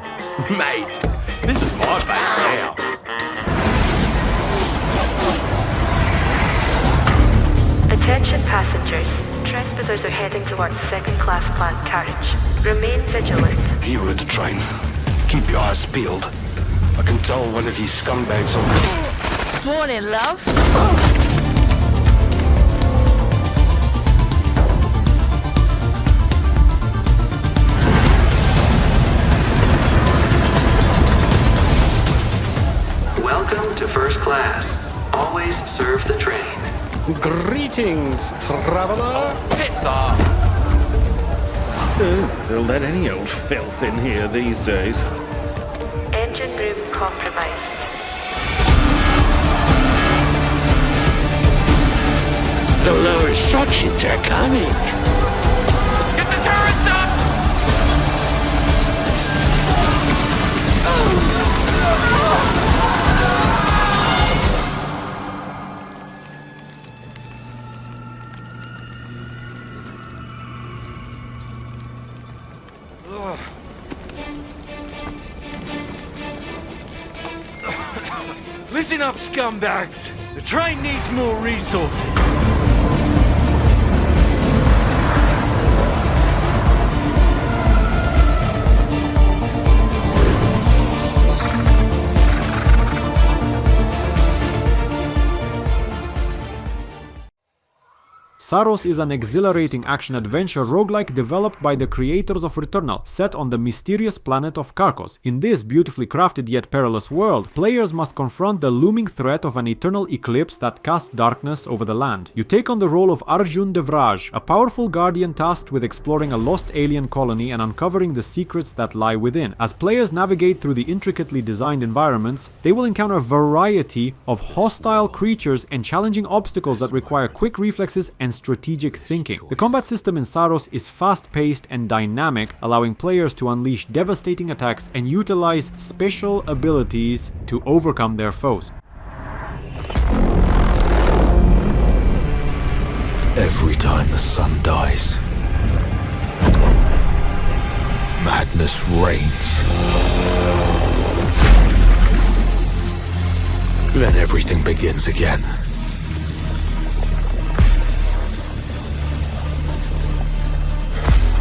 Mate, this is my base now. Attention passengers. Trespassers are heading towards second-class planned carriage. Remain vigilant. You at the train. Keep your eyes peeled. I can tell one of you scumbags on... Morning, love. Welcome to first class. Always serve the train. Greetings, traveler. Piss off! They'll let any old filth in here these days. Engine room compromised. The lower sections are coming. Get the turrets up! Listen up, scumbags! The train needs more resources! Saros is an exhilarating action-adventure roguelike developed by the creators of Returnal, set on the mysterious planet of Carcos. In this beautifully crafted yet perilous world, players must confront the looming threat of an eternal eclipse that casts darkness over the land. You take on the role of Arjun Devraj, a powerful guardian tasked with exploring a lost alien colony and uncovering the secrets that lie within. As players navigate through the intricately designed environments, they will encounter a variety of hostile creatures and challenging obstacles that require quick reflexes and strategic thinking. The combat system in Saros is fast-paced and dynamic, allowing players to unleash devastating attacks and utilize special abilities to overcome their foes. Every time the sun dies, madness reigns. Then everything begins again.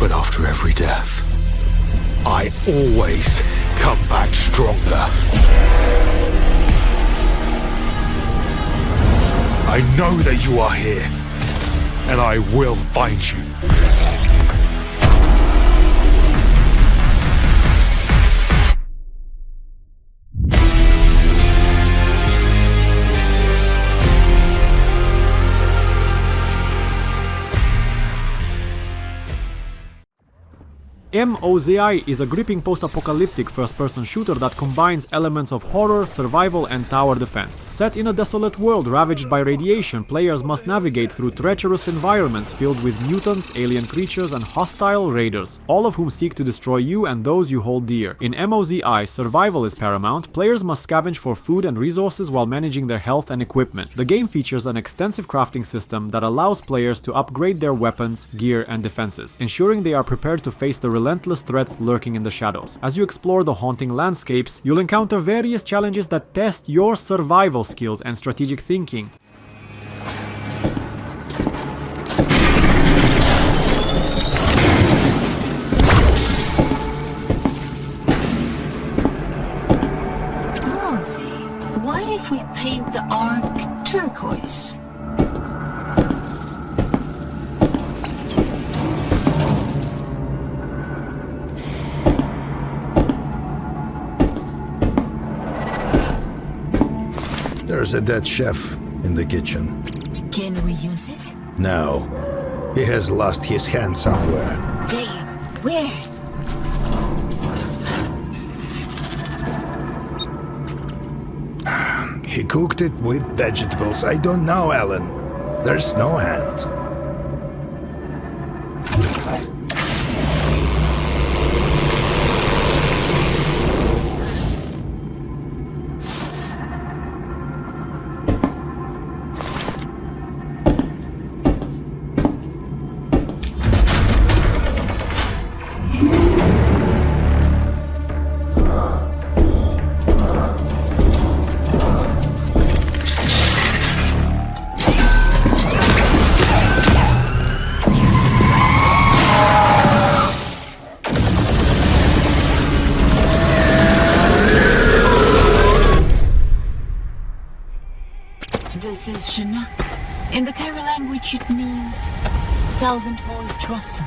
But after every death, I always come back stronger. I know that you are here, and I will find you. M.O.Z.I is a gripping post-apocalyptic first-person shooter that combines elements of horror, survival, and tower defense. Set in a desolate world ravaged by radiation, players must navigate through treacherous environments filled with mutants, alien creatures, and hostile raiders, all of whom seek to destroy you and those you hold dear. In M.O.Z.I, survival is paramount. Players must scavenge for food and resources while managing their health and equipment. The game features an extensive crafting system that allows players to upgrade their weapons, gear, and defenses, ensuring they are prepared to face the relentless threats lurking in the shadows. As you explore the haunting landscapes, you'll encounter various challenges that test your survival skills and strategic thinking. M.O.Z.I, what if we paint the arc turquoise? There's a dead chef in the kitchen. Can we use it? No. He has lost his hand somewhere. Damn, where? He cooked it with vegetables. I don't know, Alan. There's no hand. This is Shinak. In the Kara language, it means thousand-voiced Trusson.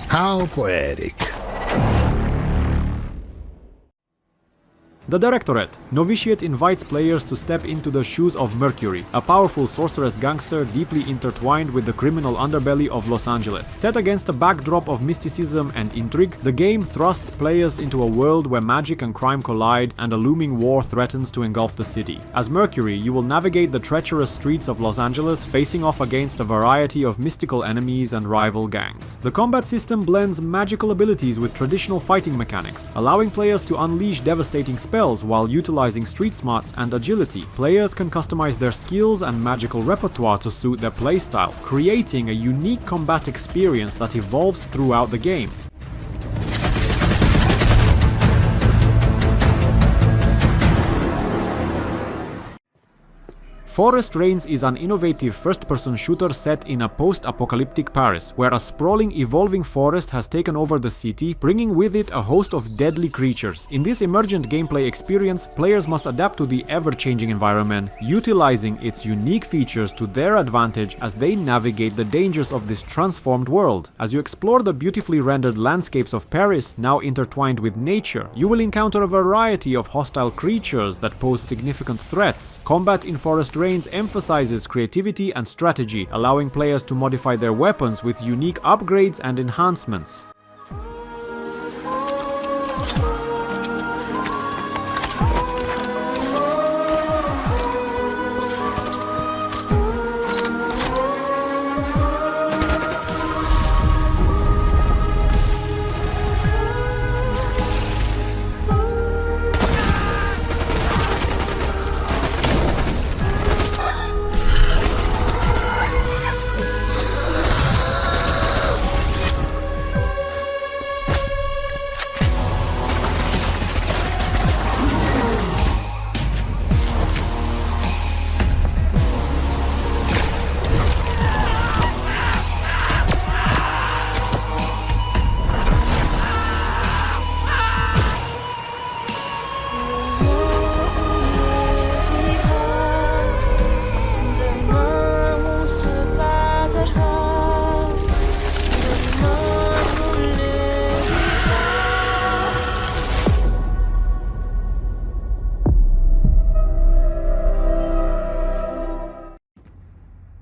How poetic. The Directorate. Novitiate invites players to step into the shoes of Mercury, a powerful sorceress gangster deeply intertwined with the criminal underbelly of Los Angeles. Set against a backdrop of mysticism and intrigue, the game thrusts players into a world where magic and crime collide and a looming war threatens to engulf the city. As Mercury, you will navigate the treacherous streets of Los Angeles, facing off against a variety of mystical enemies and rival gangs. The combat system blends magical abilities with traditional fighting mechanics, allowing players to unleash devastating spells while utilizing street smarts and agility. Players can customize their skills and magical repertoire to suit their playstyle, creating a unique combat experience that evolves throughout the game. Forest Reigns is an innovative first-person shooter set in a post-apocalyptic Paris, where a sprawling, evolving forest has taken over the city, bringing with it a host of deadly creatures. In this emergent gameplay experience, players must adapt to the ever-changing environment, utilizing its unique features to their advantage as they navigate the dangers of this transformed world. As you explore the beautifully rendered landscapes of Paris, now intertwined with nature, you will encounter a variety of hostile creatures that pose significant threats. Combat in Forest Reigns emphasizes creativity and strategy, allowing players to modify their weapons with unique upgrades and enhancements.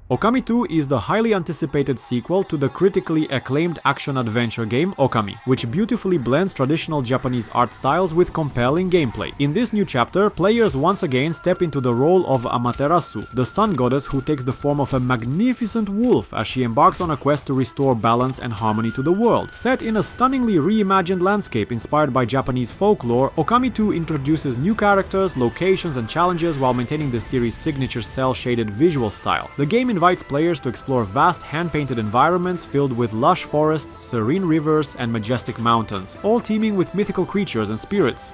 Okami 2 is the highly anticipated sequel to the critically acclaimed action-adventure game Okami, which beautifully blends traditional Japanese art styles with compelling gameplay. In this new chapter, players once again step into the role of Amaterasu, the sun goddess who takes the form of a magnificent wolf as she embarks on a quest to restore balance and harmony to the world. Set in a stunningly reimagined landscape inspired by Japanese folklore, Okami 2 introduces new characters, locations, and challenges while maintaining the series' signature cel-shaded visual style. The game invites players to explore vast hand-painted environments filled with lush forests, serene rivers, and majestic mountains, all teeming with mythical creatures and spirits.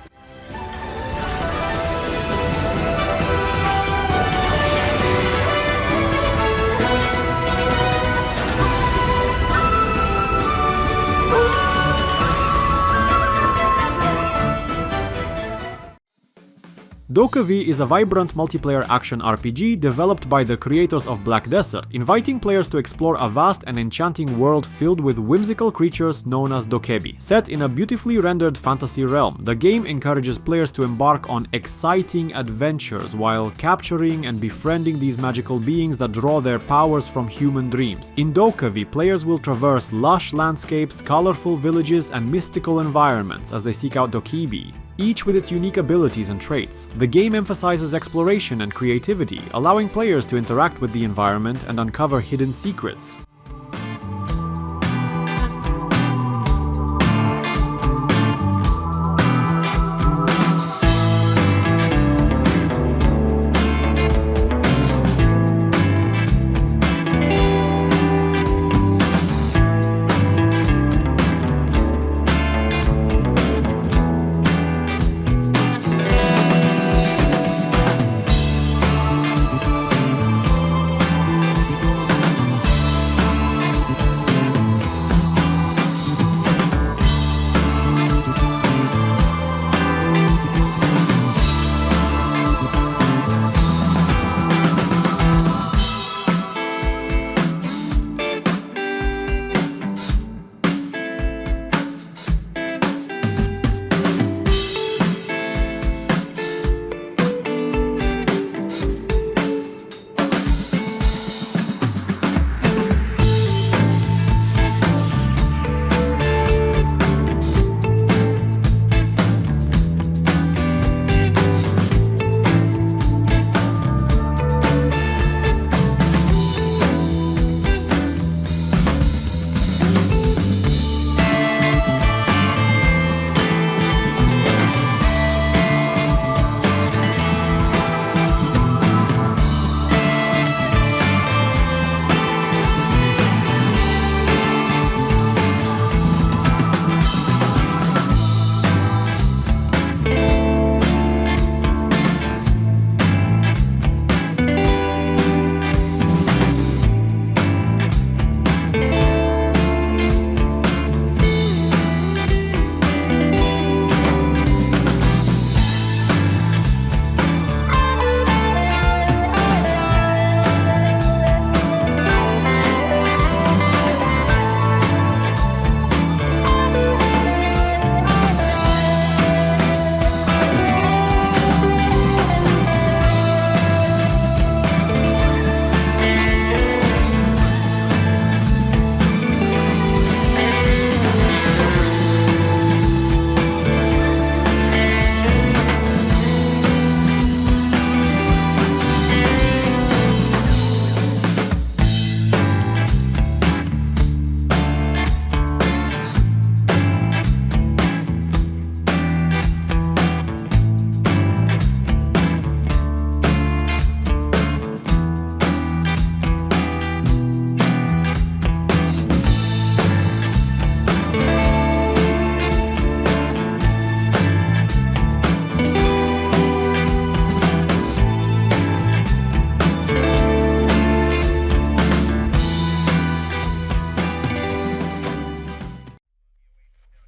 DokeV is a vibrant multiplayer action RPG developed by the creators of Black Desert, inviting players to explore a vast and enchanting world filled with whimsical creatures known as DokeV. Set in a beautifully rendered fantasy realm, the game encourages players to embark on exciting adventures while capturing and befriending these magical beings that draw their powers from human dreams. In DokeV, players will traverse lush landscapes, colorful villages, and mystical environments as they seek out DokeV, each with its unique abilities and traits. The game emphasizes exploration and creativity, allowing players to interact with the environment and uncover hidden secrets.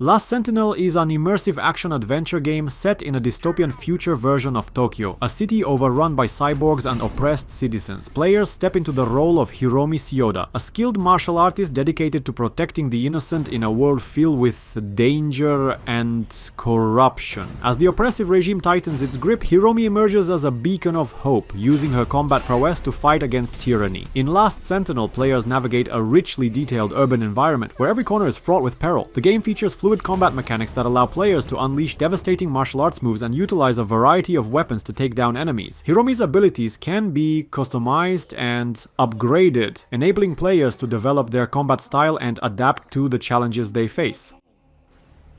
Last Sentinel is an immersive action-adventure game set in a dystopian future version of Tokyo, a city overrun by cyborgs and oppressed citizens. Players step into the role of Hiromi Sioda, a skilled martial artist dedicated to protecting the innocent in a world filled with danger and corruption. As the oppressive regime tightens its grip, Hiromi emerges as a beacon of hope, using her combat prowess to fight against tyranny. In Last Sentinel, players navigate a richly detailed urban environment where every corner is fraught with peril. The game features fluid combat mechanics that allow players to unleash devastating martial arts moves and utilize a variety of weapons to take down enemies. Hiromi's abilities can be customized and upgraded, enabling players to develop their combat style and adapt to the challenges they face.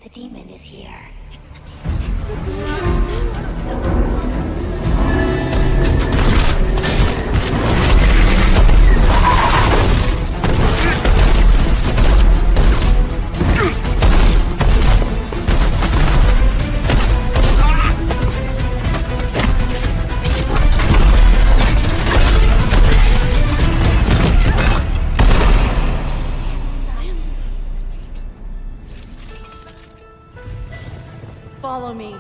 The demon is here. It's Follow me.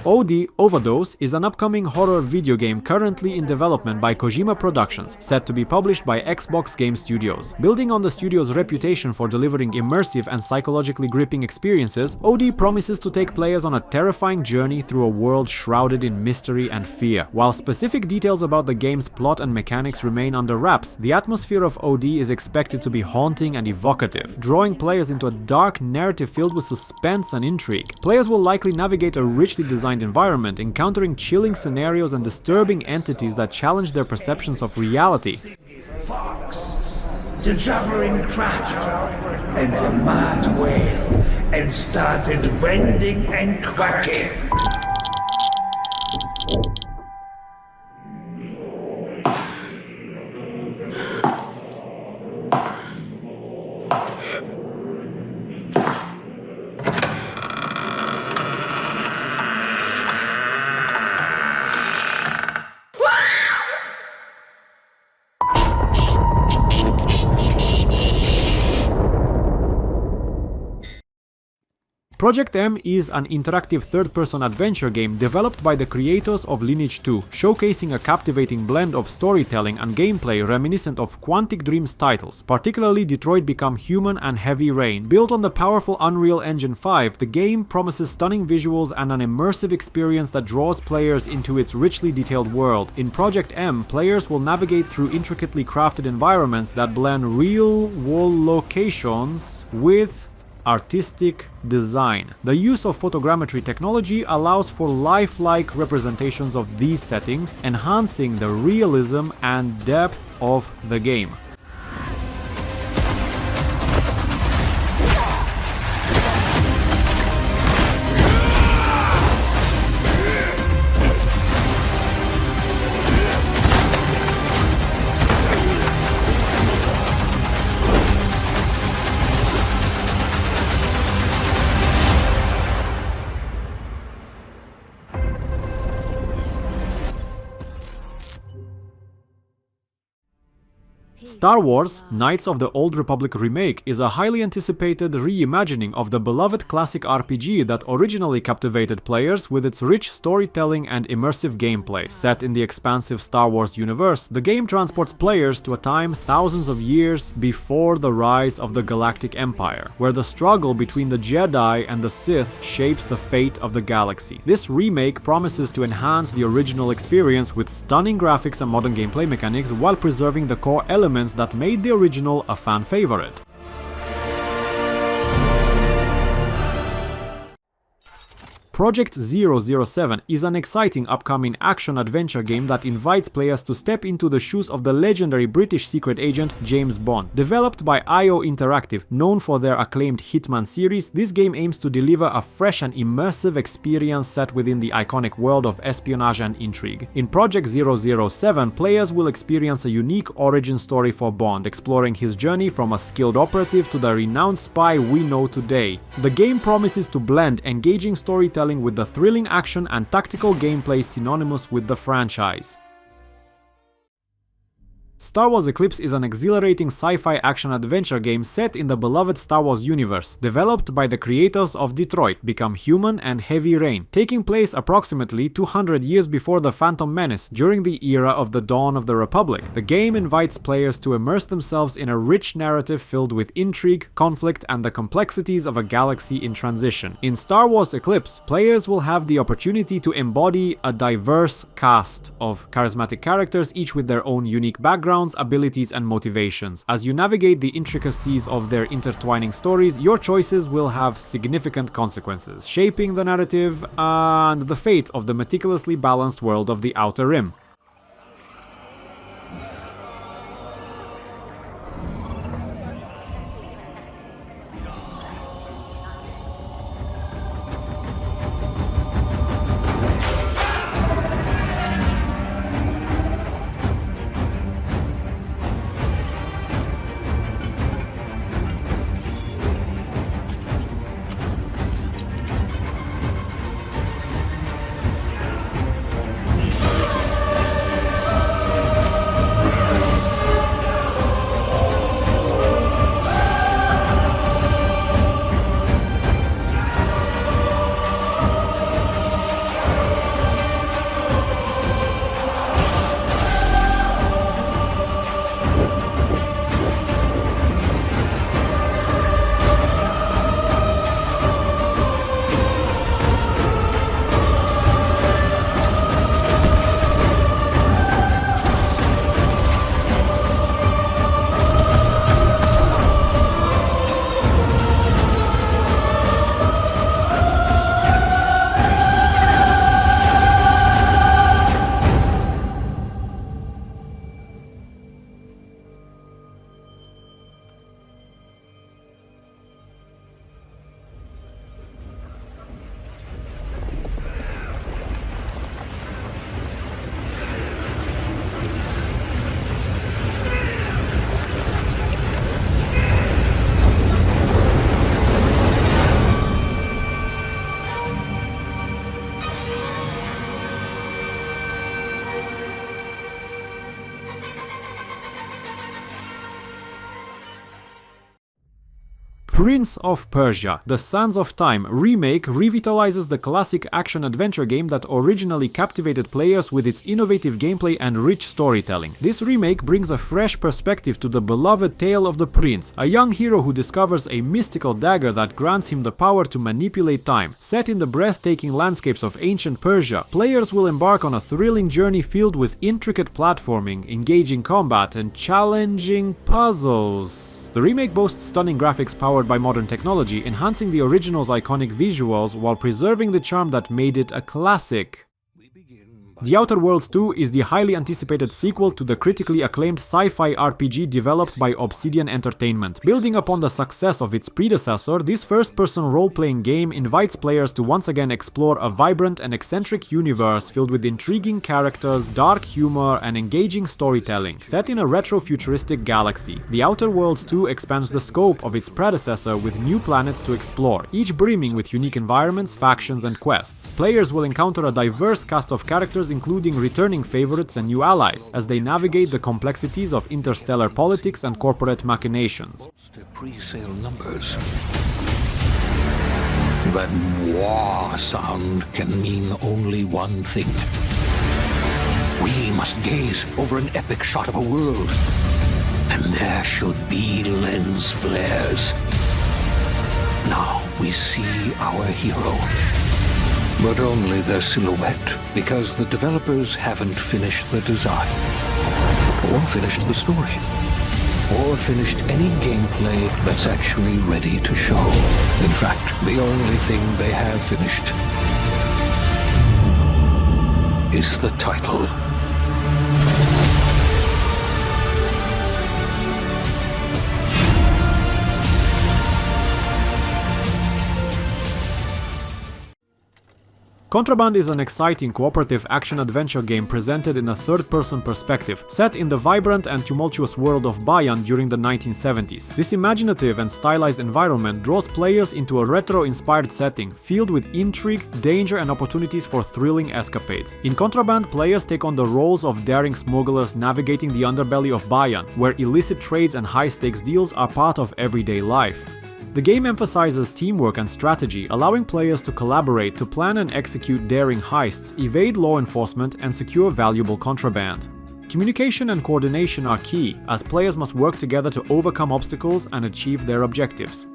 M.O.Z.I Overdose is an upcoming horror video game currently in development by Kojima Productions, set to be published by Xbox Game Studios. Building on the studio's reputation for delivering immersive and psychologically gripping experiences, M.O.Z.I promises to take players on a terrifying journey through a world shrouded in mystery and fear. While specific details about the game's plot and mechanics remain under wraps, the atmosphere of M.O.Z.I is expected to be haunting and evocative, drawing players into a dark narrative filled with suspense and intrigue. Players will likely navigate a richly designed environment, encountering chilling scenarios and disturbing entities that challenge their perceptions of reality. Fox, the jabbering crab, and the mad whale, and started wending and quacking. Project M is an interactive third-person adventure game developed by the creators of Lineage 2, showcasing a captivating blend of storytelling and gameplay reminiscent of Quantic Dream's titles, particularly Detroit Become Human and Heavy Rain. Built on the powerful Unreal Engine 5, the game promises stunning visuals and an immersive experience that draws players into its richly detailed world. In Project M, players will navigate through intricately crafted environments that blend real-world locations with artistic design. The use of photogrammetry technology allows for lifelike representations of these settings, enhancing the realism and depth of the game. Star Wars: Knights of the Old Republic Remake is a highly anticipated reimagining of the beloved classic RPG that originally captivated players with its rich storytelling and immersive gameplay. Set in the expansive Star Wars universe, the game transports players to a time thousands of years before the rise of the Galactic Empire, where the struggle between the Jedi and the Sith shapes the fate of the galaxy. This remake promises to enhance the original experience with stunning graphics and modern gameplay mechanics while preserving the core elements that made the original a fan favorite. Project 007 is an exciting upcoming action-adventure game that invites players to step into the shoes of the legendary British secret agent James Bond. Developed by IO Interactive, known for their acclaimed Hitman series, this game aims to deliver a fresh and immersive experience set within the iconic world of espionage and intrigue. In Project 007, players will experience a unique origin story for Bond, exploring his journey from a skilled operative to the renowned spy we know today. The game promises to blend engaging storytelling with the thrilling action and tactical gameplay synonymous with the franchise. Star Wars Eclipse is an exhilarating sci-fi action-adventure game set in the beloved Star Wars universe, developed by the creators of Detroit, Become Human and Heavy Rain, taking place approximately 200 years before the Phantom Menace, during the era of the dawn of the Republic. The game invites players to immerse themselves in a rich narrative filled with intrigue, conflict, and the complexities of a galaxy in transition. In Star Wars Eclipse, players will have the opportunity to embody a diverse cast of charismatic characters, each with their own unique backgrounds, abilities, and motivations. As you navigate the intricacies of their intertwining stories, your choices will have significant consequences, shaping the narrative and the fate of the meticulously balanced world of the Outer Rim. Prince of Persia: The Sands of Time remake revitalizes the classic action-adventure game that originally captivated players with its innovative gameplay and rich storytelling. This remake brings a fresh perspective to the beloved tale of the prince, a young hero who discovers a mystical dagger that grants him the power to manipulate time. Set in the breathtaking landscapes of ancient Persia, players will embark on a thrilling journey filled with intricate platforming, engaging combat, and challenging puzzles. The remake boasts stunning graphics powered by modern technology, enhancing the original's iconic visuals while preserving the charm that made it a classic. The Outer Worlds 2 is the highly anticipated sequel to the critically acclaimed sci-fi RPG developed by Obsidian Entertainment. Building upon the success of its predecessor, this first-person role-playing game invites players to once again explore a vibrant and eccentric universe filled with intriguing characters, dark humor, and engaging storytelling. Set in a retro-futuristic galaxy, The Outer Worlds 2 expands the scope of its predecessor with new planets to explore, each brimming with unique environments, factions, and quests. Players will encounter a diverse cast of characters including returning favorites and new allies, as they navigate the complexities of interstellar politics and corporate machinations. Pre-sale numbers. That wah sound can mean only one thing. We must gaze over an epic shot of a world, and there should be lens flares. Now we see our hero. But only their silhouette, because the developers haven't finished the design, or finished the story, or finished any gameplay that's actually ready to show. In fact, the only thing they have finished is the title. Contraband is an exciting cooperative action-adventure game presented in a third-person perspective, set in the vibrant and tumultuous world of Bayan during the 1970s. This imaginative and stylized environment draws players into a retro-inspired setting, filled with intrigue, danger and opportunities for thrilling escapades. In Contraband, players take on the roles of daring smugglers navigating the underbelly of Bayan, where illicit trades and high-stakes deals are part of everyday life. The game emphasizes teamwork and strategy, allowing players to collaborate to plan and execute daring heists, evade law enforcement, and secure valuable contraband. Communication and coordination are key, as players must work together to overcome obstacles and achieve their objectives.